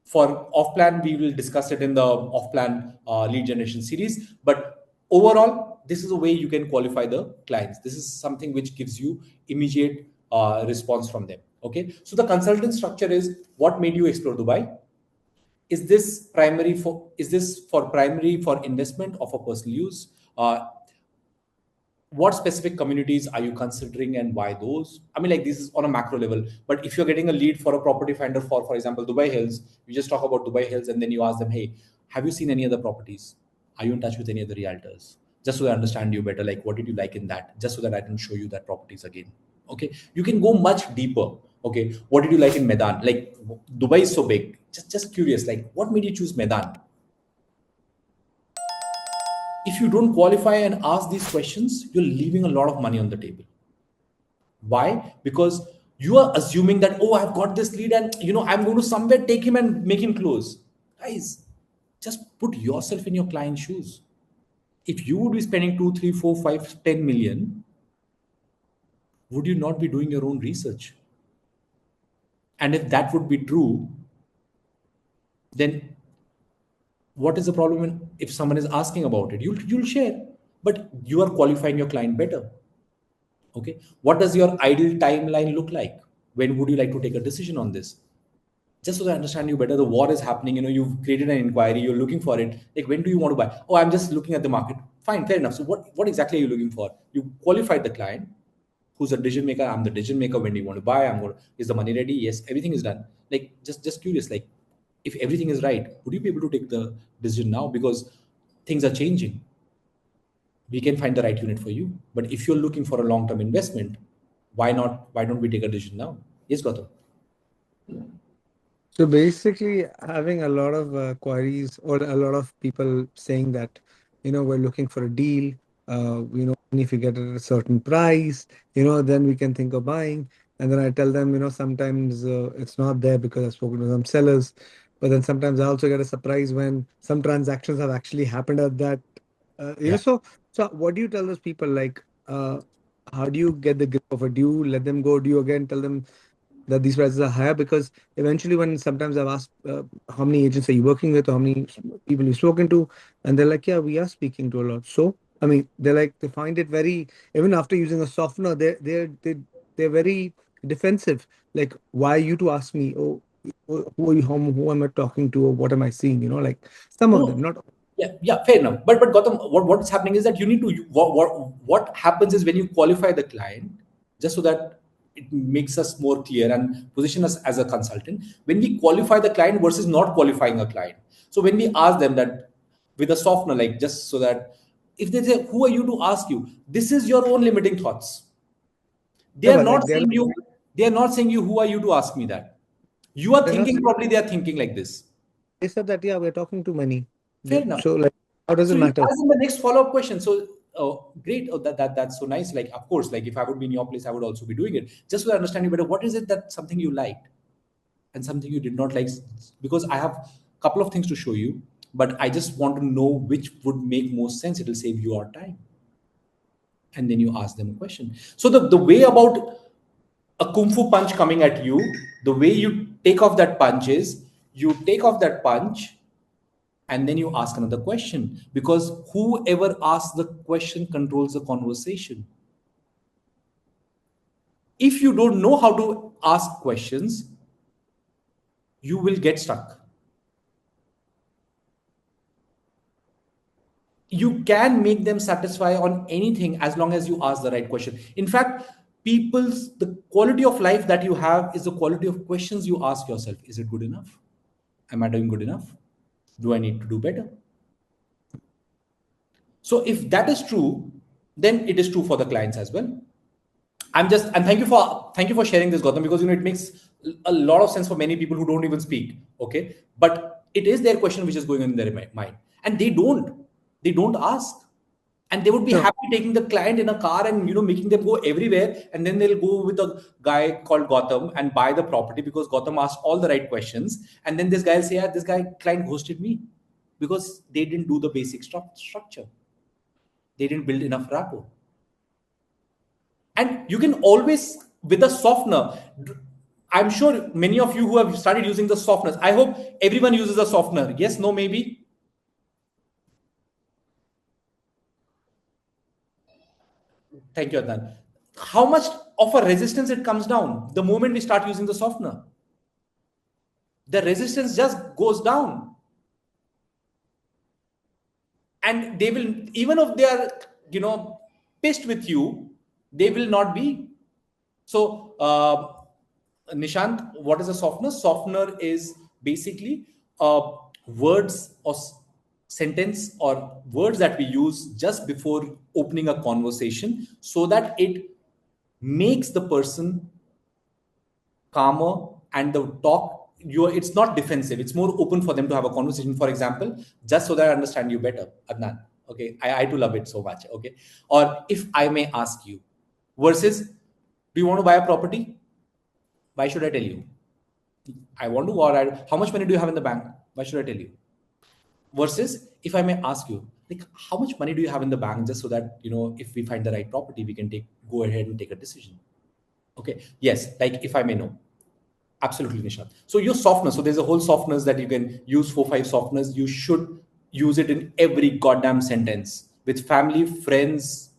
For off plan, we will discuss it in the off plan lead generation series. But overall, this is a way you can qualify the clients. This is something which gives you immediate response from them. Okay. So the consultant structure is what made you explore Dubai? Is this for primary for investment or for personal use? What specific communities are you considering and why those? I mean, like, this is on a macro level, but if you're getting a lead for a property finder for example, Dubai Hills, you just talk about Dubai Hills and then you ask them, hey, have you seen any other properties? Are you in touch with any other realtors? Just so I understand you better, like, what did you like in that? Just so that I can show you that properties again. Okay. You can go much deeper. Okay. What did you like in Medan? Like, Dubai is so big. Just curious, like, what made you choose Medan? If if you don't qualify and ask these questions, you're leaving a lot of money on the table. Why? Because you are assuming that, oh, I've got this lead and I'm going to somewhere take him and make him close. Guys, just put yourself in your client's shoes. If you would be spending 2, 3, 4, 5, 10 million, would you not be doing your own research? And if that would be true, then what is the problem if someone is asking about it? You'll share, but you are qualifying your client better. Okay. What does your ideal timeline look like? When would you like to take a decision on this? Just so that I understand you better, the war is happening, you've created an inquiry, you're looking for it. Like, when do you want to buy? Oh, I'm just looking at the market. Fine, fair enough. So what exactly are you looking for? You qualified the client. Who's a decision maker? I'm the decision maker. When do you want to buy? Is the money ready? Yes, everything is done. Like, just curious, like, if everything is right, would you be able to take the decision now? Because things are changing. We can find the right unit for you. But if you're looking for a long-term investment, why don't we take a decision now? Yes, Gautam. So basically, having a lot of queries or a lot of people saying that, we're looking for a deal, and if you get it at a certain price, then we can think of buying. And then I tell them, sometimes it's not there because I've spoken to some sellers. But then sometimes I also get a surprise when some transactions have actually happened at that. Yeah. So what do you tell those people? Like, how do you get the grip of it? Do you let them go? Do you again tell them that these prices are higher? Because eventually, when sometimes I've asked how many agents are you working with, or how many people you've spoken to, and they're like, yeah, we are speaking to a lot. So I mean, they find it very, even after using a softener, they're very defensive. Like, why are you to ask me? Oh, who are you? Who am I talking to? Or what am I seeing? Like some of them, not. Yeah, fair enough. But Gautam, what's happening is that you need to what happens is when you qualify the client, just so that it makes us more clear and position us as a consultant. When we qualify the client versus not qualifying a client, so when we ask them that with a softener, like, just so that if they say, "Who are you to ask you?" This is your own limiting thoughts. They Yeah, are but not like saying you. They are not saying you. Who are you to ask me that? You are they're not. thinking, probably they are thinking like this. They said that, yeah, we're talking to many. Fair enough. So like, how does So it you matter? ask them the next follow-up question. So great. Oh, that's so nice. Like, of course, like if I would be in your place, I would also be doing it. Just so I understand you better, what is it that something you liked and something you did not like? Because I have a couple of things to show you, but I just want to know which would make most sense. It'll save your time. And then you ask them a question. So the way about a kung fu punch coming at you, the way you take off that punch is you take off that punch and then you ask another question, because whoever asks the question controls the conversation. If you don't know how to ask questions, you will get stuck. You can make them satisfy on anything as long as you ask the right question. In fact, the quality of life that you have is the quality of questions you ask yourself. Is it good enough? Am I doing good enough? Do I need to do better? So if that is true, then it is true for the clients as well. And thank you for sharing this, Gautam, because it makes a lot of sense for many people who don't even speak. Okay, but it is their question which is going on in their mind, and they don't ask, and they would be happy taking the client in a car and making them go everywhere, and then they'll go with a guy called Gautam and buy the property because Gautam asked all the right questions, and then this guy will say, yeah, this client ghosted me because they didn't do the basic structure, they didn't build enough rapport. And you can always, with a softener, I'm sure many of you who have started using the softeners, I hope everyone uses a softener. Yes, no, maybe. Thank you, Adnan. How much of a resistance it comes down the moment we start using the softener? The resistance just goes down. And they will, even if they are, pissed with you, they will not be. So, Nishant, what is a softener? Softener is basically words or sentence or words that we use just before opening a conversation so that it makes the person calmer and the talk, it's not defensive. It's more open for them to have a conversation. For example, just so that I understand you better, Adnan. Okay, I too love it so much. Okay, or if I may ask you, versus, do you want to buy a property? Why should I tell you? I want to, or how much money do you have in the bank? Why should I tell you? Versus, if I may ask you, like, how much money do you have in the bank, just so that, you know, if we find the right property, we can go ahead and take a decision. Okay, yes, like, if I may know. Absolutely, Nishant. So your softness, so there's a whole softness that you can use, 4-5 softness. You should use it in every goddamn sentence with family, friends,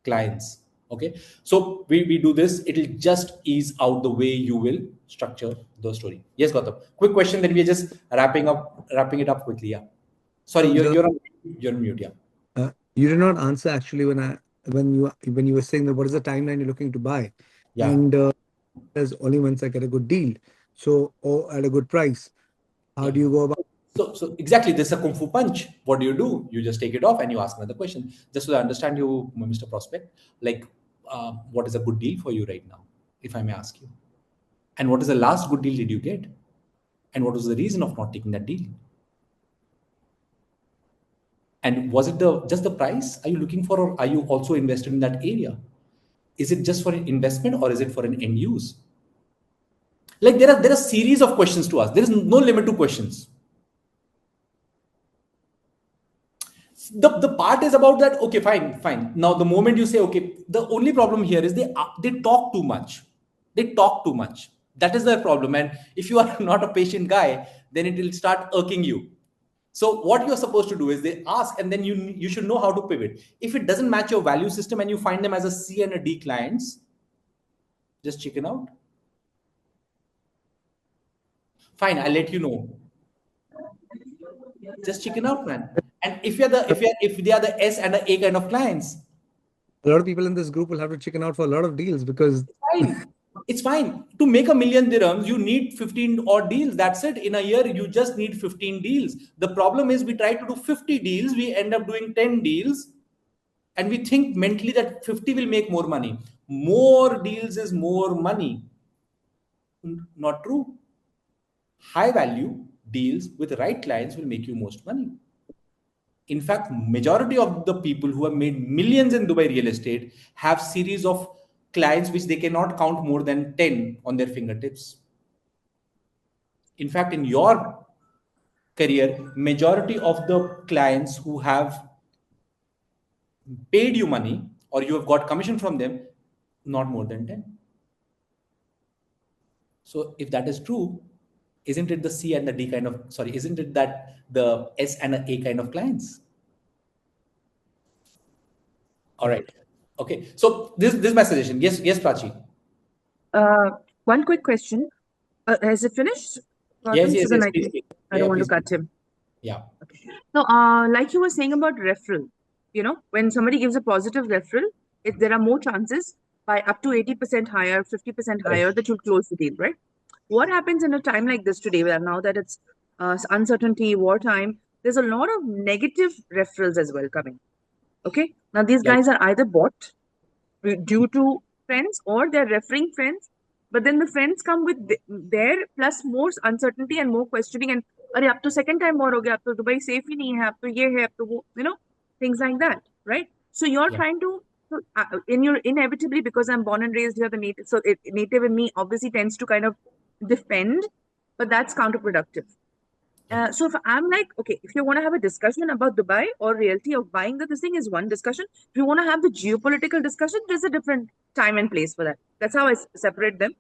clients. Okay, so we do this. It'll just ease out the way you will structure the story. Yes, Gautam. Quick question. Then we're just wrapping it up quickly. Yeah. Sorry, you're on mute. Yeah. You did not answer actually when you were saying that what is the timeline you're looking to buy, Yeah. and there's only once I get a good deal, so or at a good price. How do you go about? So exactly, this is a kung fu punch. What do? You just take it off and you ask another question. Just so I understand you, Mr. Prospect, like, what is a good deal for you right now, if I may ask you? And what is the last good deal did you get? And what was the reason of not taking that deal? And was it just the price are you looking for, or are you also invested in that area? Is it just for an investment, or is it for an end use? Like, there are series of questions to ask. There is no limit to questions. The part is about that. Okay, fine. Now, the moment you say, okay, the only problem here is they talk too much. They talk too much. That is their problem. And if you are not a patient guy, then it will start irking you. So what you're supposed to do is they ask, and then you should know how to pivot. If it doesn't match your value system and you find them as a C and a D clients, just chicken out. Fine, I'll let you know. Just chicken out, man. And if they are the S and the A kind of clients, A lot of people in this group will have to chicken out for a lot of deals because it's fine. To make $1 million dirhams, you need 15 odd deals. That's it. In a year, you just need 15 deals. The problem is we try to do 50 deals, we end up doing 10 deals, and we think mentally that 50 will make more money. More deals is more money. Not true. High value deals with the right clients will make you most money. In fact, majority of the people who have made millions in Dubai real estate have series of clients which they cannot count more than 10 on their fingertips. In fact, in your career, majority of the clients who have paid you money or you have got commission from them, not more than 10. So if that is true, isn't it the C and the D kind of, sorry, isn't it that the S and the A kind of clients? All right. Okay. So this is my suggestion. Yes, Prachi. One quick question. Has it finished? Yes, So then please. I don't want to cut him. Yeah. Okay. So, like you were saying about referral, when somebody gives a positive referral, there are more chances by up to 80% higher, 50% higher that you'll close the deal, right? What happens in a time like this today, where now that it's uncertainty, wartime, there's a lot of negative referrals as well coming. Okay. Now, these guys are either bought due to friends or they're referring friends, but then the friends come with their plus more uncertainty and more questioning, and अरे अब तो second time more हो गया, अब तो Dubai safe ही नहीं है, अब तो ये है, अब तो वो, things like that, right? So you're trying to, inevitably, because I'm born and raised here, the native, so native in me obviously tends to kind of defend, but that's counterproductive. So if I'm like, okay, if you want to have a discussion about Dubai or realty of buying this thing is one discussion. If you want to have the geopolitical discussion, there's a different time and place for that. That's how I separate them.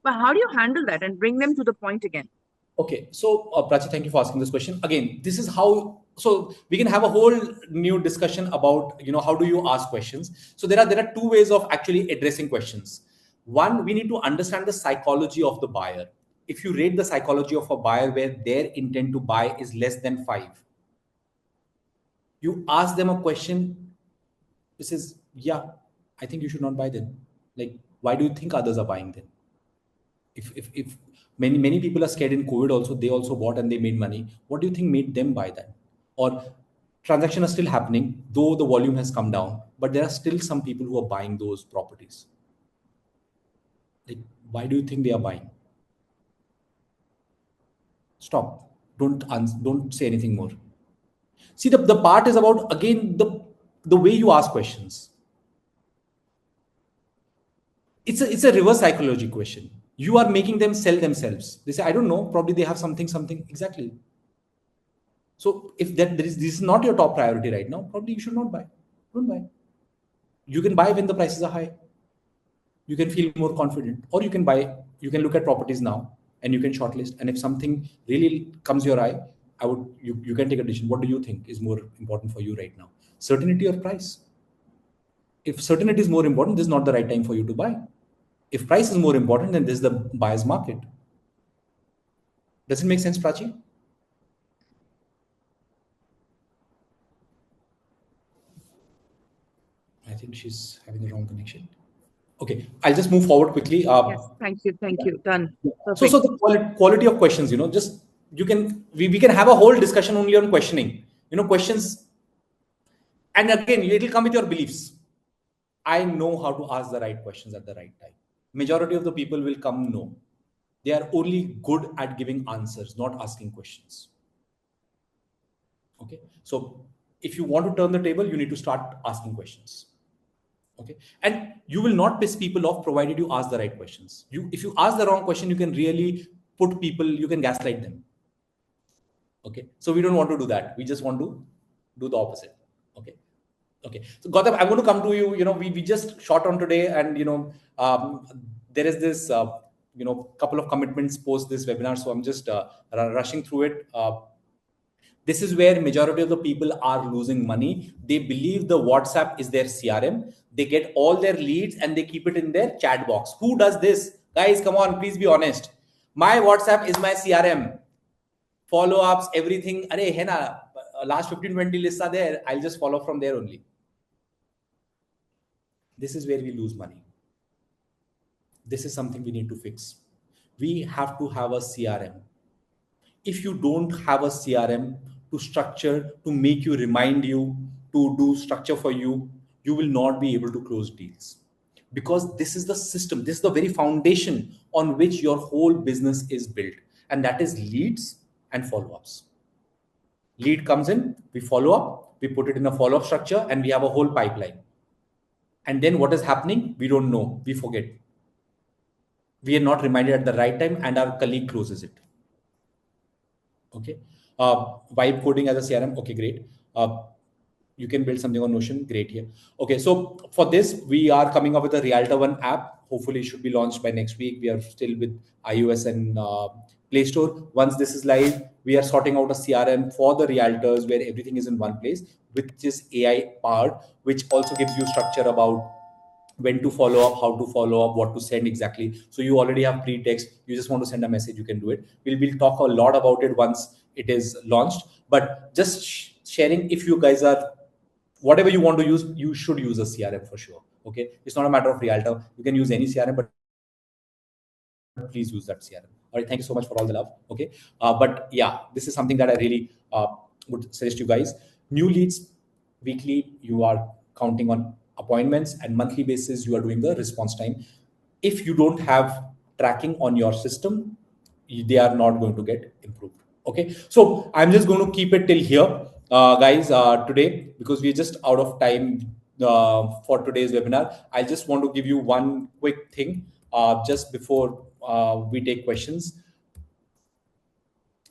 But how do you handle that and bring them to the point again? Okay, so Prachi, thank you for asking this question. Again, this is how, so we can have a whole new discussion about, how do you ask questions? So there are two ways of actually addressing questions. One, we need to understand the psychology of the buyer. If you rate the psychology of a buyer where their intent to buy is less than 5, you ask them a question. This is, yeah, I think you should not buy then. Like, why do you think others are buying then? If many people are scared in COVID also, they also bought and they made money. What do you think made them buy that? Or transactions are still happening, though the volume has come down, but there are still some people who are buying those properties. Like, why do you think they are buying? Stop. Don't say anything more. See, the part is about, again, the way you ask questions. It's a reverse psychology question. You are making them sell themselves. They say, I don't know, probably they have something, exactly. So if this is not your top priority right now, probably you should not buy. Don't buy. You can buy when the prices are high. You can feel more confident, or you can buy, you can look at properties now and you can shortlist. And if something really comes your eye, you can take a decision. What do you think is more important for you right now? Certainty or price? If certainty is more important, this is not the right time for you to buy. If price is more important, then this is the buyer's market. Does it make sense, Prachi? I think she's having the wrong connection. Okay, I'll just move forward quickly. Yes, thank you. Done. So the quality of questions, just we can have a whole discussion only on questioning. Questions, and again, it'll come with your beliefs. I know how to ask the right questions at the right time. Majority of the people will come no. They are only good at giving answers, not asking questions. Okay, so if you want to turn the table, you need to start asking questions. Okay, and you will not piss people off provided you ask the right questions. If you ask the wrong question, you can really put people, you can gaslight them. Okay, so we don't want to do that. We just want to do the opposite. Okay, so Gautam, I'm going to come to you. We just shot on today, and there is this couple of commitments post this webinar, so I'm just rushing through it. This is where majority of the people are losing money. They believe the WhatsApp is their CRM. They get all their leads and they keep it in their chat box. Who does this? Guys, come on, please be honest. My WhatsApp is my CRM. Follow-ups, everything. Arey, hai na, last 15-20 lists are there. I'll just follow from there only. This is where we lose money. This is something we need to fix. We have to have a CRM. If you don't have a CRM to structure, to make you remind you, to do structure for you, you will not be able to close deals. Because this is the system, this is the very foundation on which your whole business is built. And that is leads and follow-ups. Lead comes in, we follow up, we put it in a follow-up structure, and we have a whole pipeline. And then what is happening? We don't know, we forget. We are not reminded at the right time, and our colleague closes it. Okay, vibe coding as a CRM. Okay, great. You can build something on Notion. Great here. Okay, so for this, we are coming up with a Realtor One app. Hopefully, it should be launched by next week. We are still with iOS and Play Store. Once this is live, we are sorting out a CRM for the realtors where everything is in one place, which is AI powered, which also gives you structure about when to follow up, how to follow up, what to send exactly. So you already have pre-text. You just want to send a message, you can do it. We'll talk a lot about it once it is launched. But just sharing, if you guys are, whatever you want to use, you should use a CRM for sure. Okay, it's not a matter of Realtor. You can use any CRM, but please use that CRM. All right, thank you so much for all the love. Okay, but yeah, this is something that I really would suggest you guys. New leads weekly, you are counting on appointments, and monthly basis you are doing the response time. If you don't have tracking on your system, they are not going to get improved. Okay, so I'm just going to keep it till here, guys, today, because we're just out of time for today's webinar. I just want to give you one quick thing just before we take questions.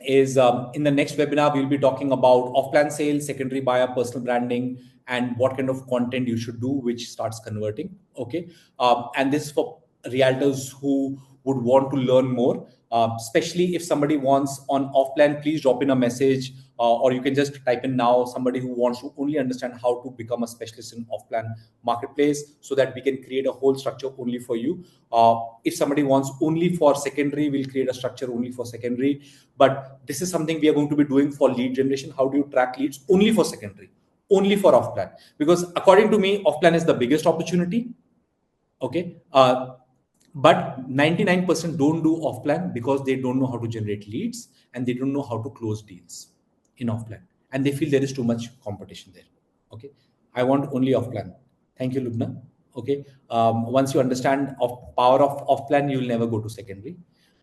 Is in the next webinar, we'll be talking about off-plan sales, secondary buyer, personal branding, and what kind of content you should do, which starts converting. Okay. And this is for realtors who would want to learn more, especially if somebody wants on off-plan, please drop in a message, or you can just type in now, somebody who wants to only understand how to become a specialist in off-plan marketplace, so that we can create a whole structure only for you. If somebody wants only for secondary, we'll create a structure only for secondary. But this is something we are going to be doing for lead generation. How do you track leads only for secondary, only for off-plan? Because according to me, off-plan is the biggest opportunity. Okay. But 99% don't do off-plan because they don't know how to generate leads and they don't know how to close deals in off-plan. And they feel there is too much competition there. Okay. I want only off-plan. Thank you, Lubna. Okay. Once you understand of power of off-plan, you will never go to secondary.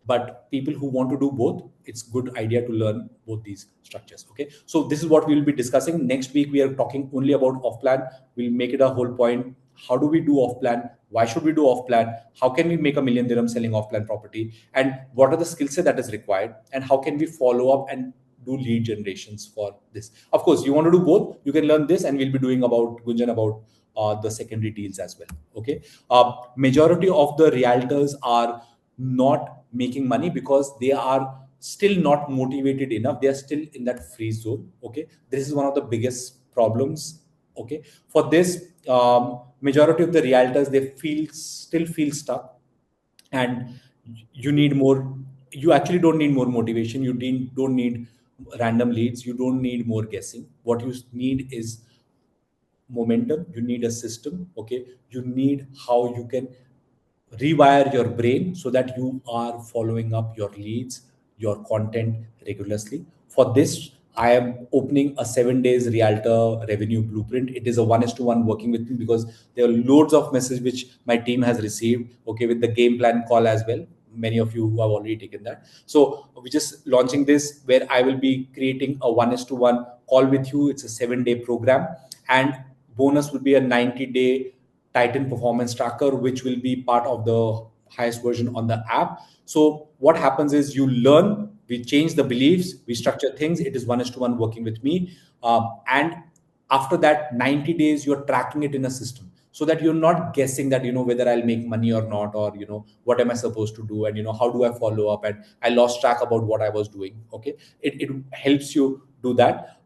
But people who want to do both, it's good idea to learn both these structures. Okay, so this is what we will be discussing next week. We are talking only about off plan. We'll make it a whole point. How do we do off plan? Why should we do off plan? How can we make $1 million selling off plan property? And what are the skill set that is required? And how can we follow up and do lead generations for this? Of course, you want to do both, you can learn this, and we'll be doing about Gunjan about the secondary deals as well. Okay, majority of the realtors are not making money because they are still not motivated enough. They are still in that freeze zone. Okay, this is one of the biggest problems. Okay, for this, majority of the realtors, they still feel stuck, and you need more. You actually don't need more motivation. You don't need random leads. You don't need more guessing. What you need is momentum. You need a system. Okay, you need how you can rewire your brain so that you are following up your leads, your content regularly. For this, I am opening a 7 days realtor revenue blueprint. It is a 1:1 working with me because there are loads of messages which my team has received. Okay, with the game plan call as well. Many of you who have already taken that. So we're just launching this where I will be creating a 1:1 call with you. It's a 7-day program, and bonus will be a 90-day Titan performance tracker, which will be part of the highest version on the app. So what happens is you learn, we change the beliefs, we structure things. It is 1:1 working with me. And after that 90 days, you're tracking it in a system so that you're not guessing that, whether I'll make money or not, or, what am I supposed to do? And, how do I follow up? And I lost track about what I was doing. Okay. It helps you do that.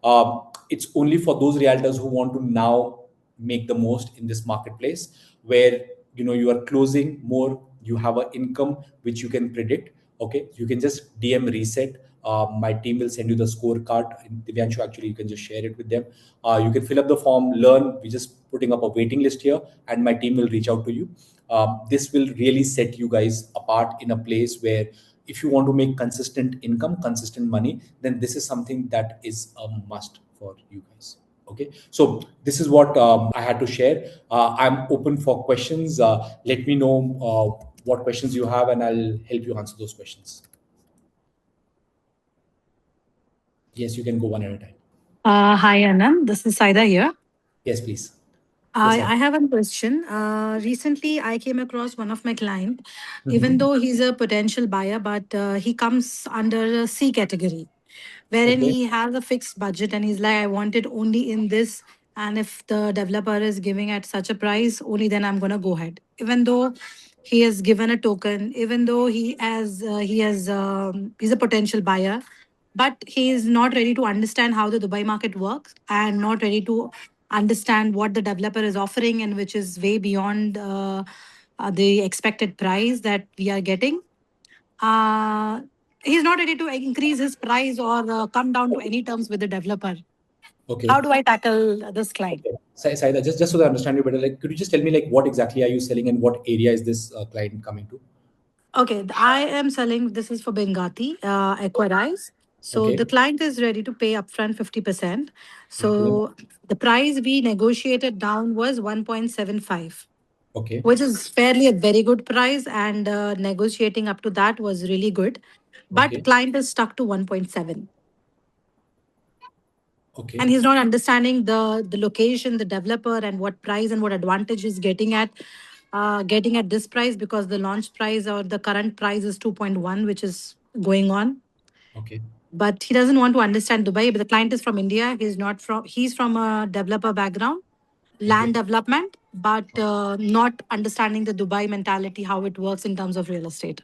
It's only for those realtors who want to now make the most in this marketplace where you are closing more, you have an income which you can predict. Okay, you can just DM reset. My team will send you the scorecard. Divyanshu, actually, you can just share it with them. You can fill up the form, learn. We're just putting up a waiting list here, and my team will reach out to you. This will really set you guys apart in a place where if you want to make consistent income, consistent money, then this is something that is a must for you guys. Okay, so this is what I had to share. I'm open for questions. Let me know what questions you have, and I'll help you answer those questions. Yes, you can go one at a time. Hi, Anand. This is Saida here. Yes, please. I have a question. Recently, I came across one of my clients, even though he's a potential buyer, but he comes under a C category, wherein Okay. he has a fixed budget and he's like, I want it only in this. And if the developer is giving at such a price, only then I'm going to go ahead. Even though he has given a token, even though he's a potential buyer, but he is not ready to understand how the Dubai market works and not ready to understand what the developer is offering and which is way beyond the expected price that we are getting. Uh, he's not ready to increase his price or come down to any terms with the developer. Okay. How do I tackle this client? Okay. Saida, just so that I understand you better, could you just tell me what exactly are you selling and what area is this client coming to? Okay, I am selling, this is for Bengati, Equarize. So Okay. the client is ready to pay upfront 50%. So the price we negotiated down was 1.75. Okay. Which is fairly a very good price, and negotiating up to that was really good. But Okay. client is stuck to 1.7. Okay. And he's not understanding the location, the developer, and what price and what advantage he's getting at this price, because the launch price or the current price is 2.1, which is going on. Okay. But he doesn't want to understand Dubai. But the client is from India. He's from a developer background, land development, but not understanding the Dubai mentality, how it works in terms of real estate.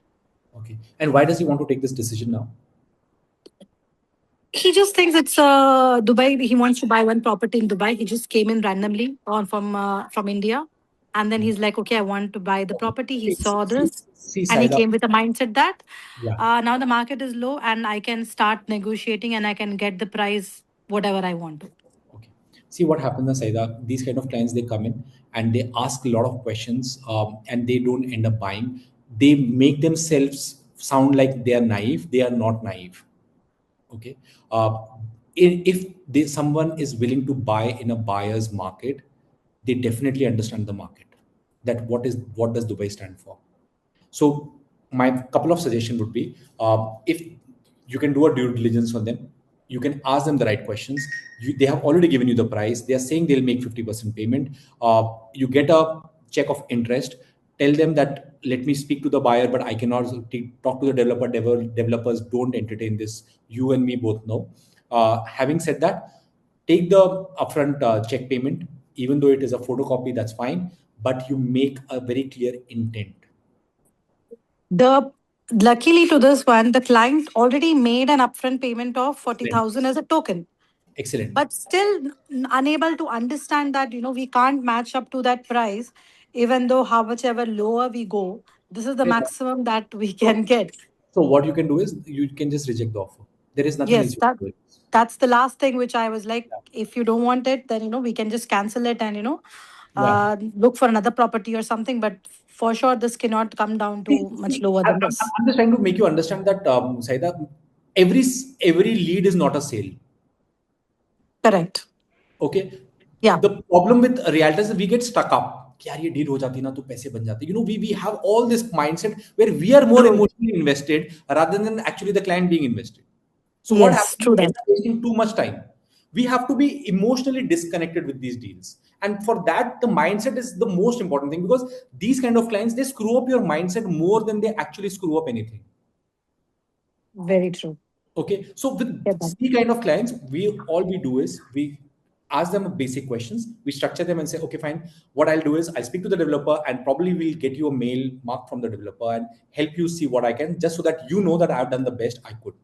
Okay. And why does he want to take this decision now? He just thinks it's Dubai. He wants to buy one property in Dubai. He just came in randomly on from India, and then he's like, okay, I want to buy the property. He saw this, and he came with a mindset that now the market is low, and I can start negotiating, and I can get the price whatever I want to. Okay. See what happens, Saida. These kind of clients, they come in and they ask a lot of questions, and they don't end up buying. They make themselves sound like they are naive. They are not naive. Okay. If someone is willing to buy in a buyer's market, they definitely understand the market. That what does Dubai stand for? So my couple of suggestions would be, if you can do a due diligence on them, you can ask them the right questions. They have already given you the price. They are saying they'll make 50% payment. You get a check of interest. Tell them that, let me speak to the buyer, but I cannot talk to the developer. Developers don't entertain this. You and me both know. Having said that, take the upfront check payment, even though it is a photocopy, that's fine, but you make a very clear intent. Luckily to this one, the client already made an upfront payment of 40,000 as a token. Excellent. But still unable to understand that, we can't match up to that price, even though how much ever lower we go, this is the maximum that we can get. So what you can do is you can just reject the offer. There is nothing Yes, that's the last thing which I was like, if you don't want it, then, we can just cancel it and, look for another property or something. But for sure, this cannot come down to much lower than this. I'm just trying to make you understand that, Saida, every lead is not a sale. Correct. Okay. Yeah. The problem with realtors is we get stuck up. यार ये deal हो जाती ना तो पैसे बन जाते. We have all this mindset where we are more emotionally invested rather than actually the client being invested. So what happens? True that. We're wasting too much time. We have to be emotionally disconnected with these deals. And for that, the mindset is the most important thing, because these kind of clients, they screw up your mindset more than they actually screw up anything. Very true. Okay. So with these kind of clients, all we do is we ask them basic questions. We structure them and say, okay, fine. What I'll do is I'll speak to the developer and probably we'll get you a mail mark from the developer and help you see what I can, just so that you know that I've done the best I could.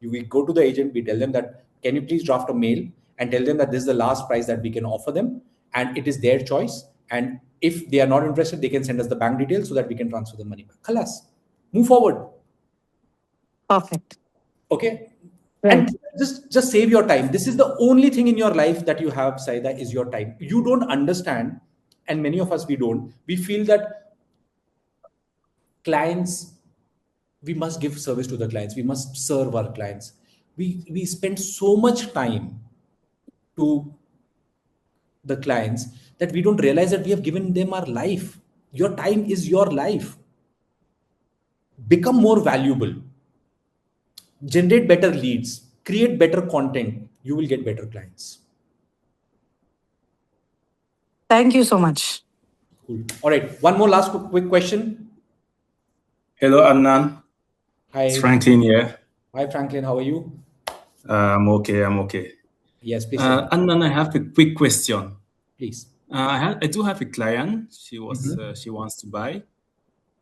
We go to the agent, we tell them that, can you please draft a mail and tell them that this is the last price that we can offer them, and it is their choice. And if they are not interested, they can send us the bank details so that we can transfer the money back. Khalas. Move forward. Perfect. Okay. Right. And just save your time. This is the only thing in your life that you have, Saida, is your time. You don't understand, and many of us, we don't. We feel that clients, we must give service to the clients. We must serve our clients. We spend so much time to the clients that we don't realize that we have given them our life. Your time is your life. Become more valuable. Generate better leads. Create better content. You will get better clients. Thank you so much. Cool. All right. One more last quick question. Hello, Aanant. Hi. It's Franklin here. Hi, Franklin. How are you? I'm okay. Yes, please. Aanant, I have a quick question. Please. I do have a client. She wants to buy,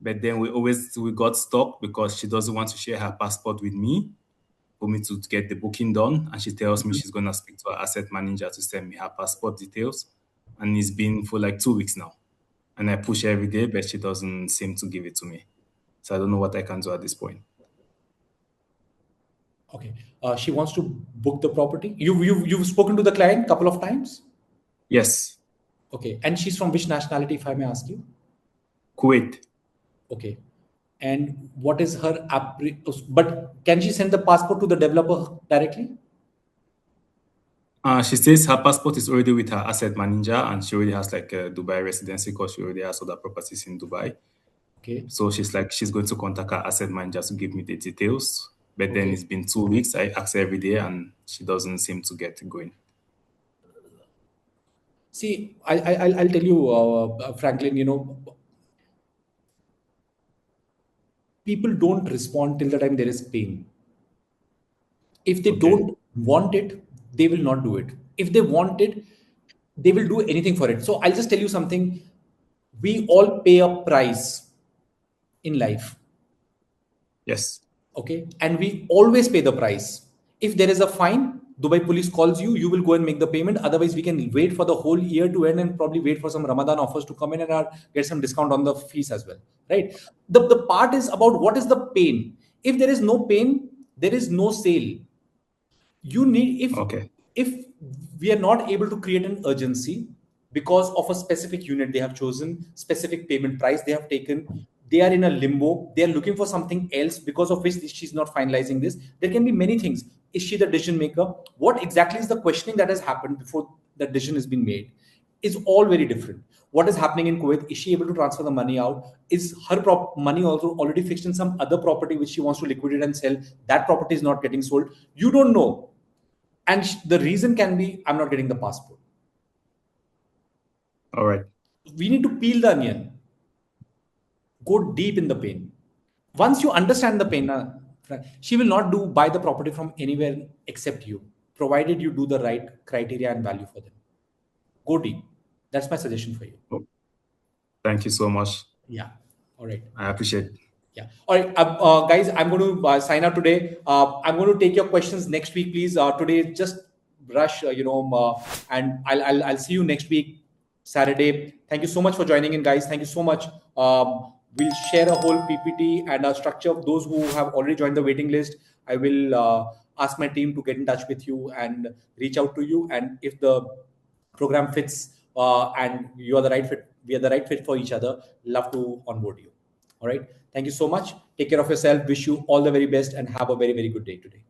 but then we got stuck because she doesn't want to share her passport with me for me to get the booking done. And she tells me she's going to speak to her asset manager to send me her passport details. And it's been for like 2 weeks now. And I push her every day, but she doesn't seem to give it to me. So I don't know what I can do at this point. Okay. She wants to book the property. You've spoken to the client a couple of times? Yes. Okay. And she's from which nationality, if I may ask you? Kuwait. Okay. And what is her but can she send the passport to the developer directly? She says her passport is already with her asset manager, and she already has like a Dubai residency because she already has other properties in Dubai. Okay. So she's going to contact her asset manager to give me the details. But then it's been 2 weeks. I ask her every day, and she doesn't seem to get going. See, I'll tell you, Franklin, people don't respond till the time there is pain. If they don't want it, they will not do it. If they want it, they will do anything for it. So I'll just tell you something. We all pay a price in life. Yes. Okay. And we always pay the price. If there is a fine, Dubai police calls you, you will go and make the payment. Otherwise, we can wait for the whole year to end and probably wait for some Ramadan offers to come in and get some discount on the fees as well. Right. The part is about what is the pain. If there is no pain, there is no sale. You need, if we are not able to create an urgency because of a specific unit they have chosen, specific payment price they have taken, they are in a limbo, they are looking for something else because of which she's not finalizing this. There can be many things. Is she the decision maker? What exactly is the questioning that has happened before the decision has been made? is all very different. What is happening in Kuwait? Is she able to transfer the money out? Is her money also already fixed in some other property which she wants to liquidate and sell? That property is not getting sold. You don't know. And the reason can be, I'm not getting the passport. All right. We need to peel the onion. Go deep in the pain. Once you understand the pain, she will not buy the property from anywhere except you, provided you do the right criteria and value for them. Go deep. That's my suggestion for you. Oh, thank you so much. Yeah. All right. I appreciate it. Yeah. All right, guys, I'm going to sign out today. I'm going to take your questions next week, please. Today, just rush, and I'll see you next week, Saturday. Thank you so much for joining in, guys. Thank you so much. We'll share a whole PPT and a structure of those who have already joined the waiting list. I will ask my team to get in touch with you and reach out to you. And if the program fits and you are the right fit, we are the right fit for each other, love to onboard you. All right. Thank you so much. Take care of yourself. Wish you all the very best and have a very, very good day today.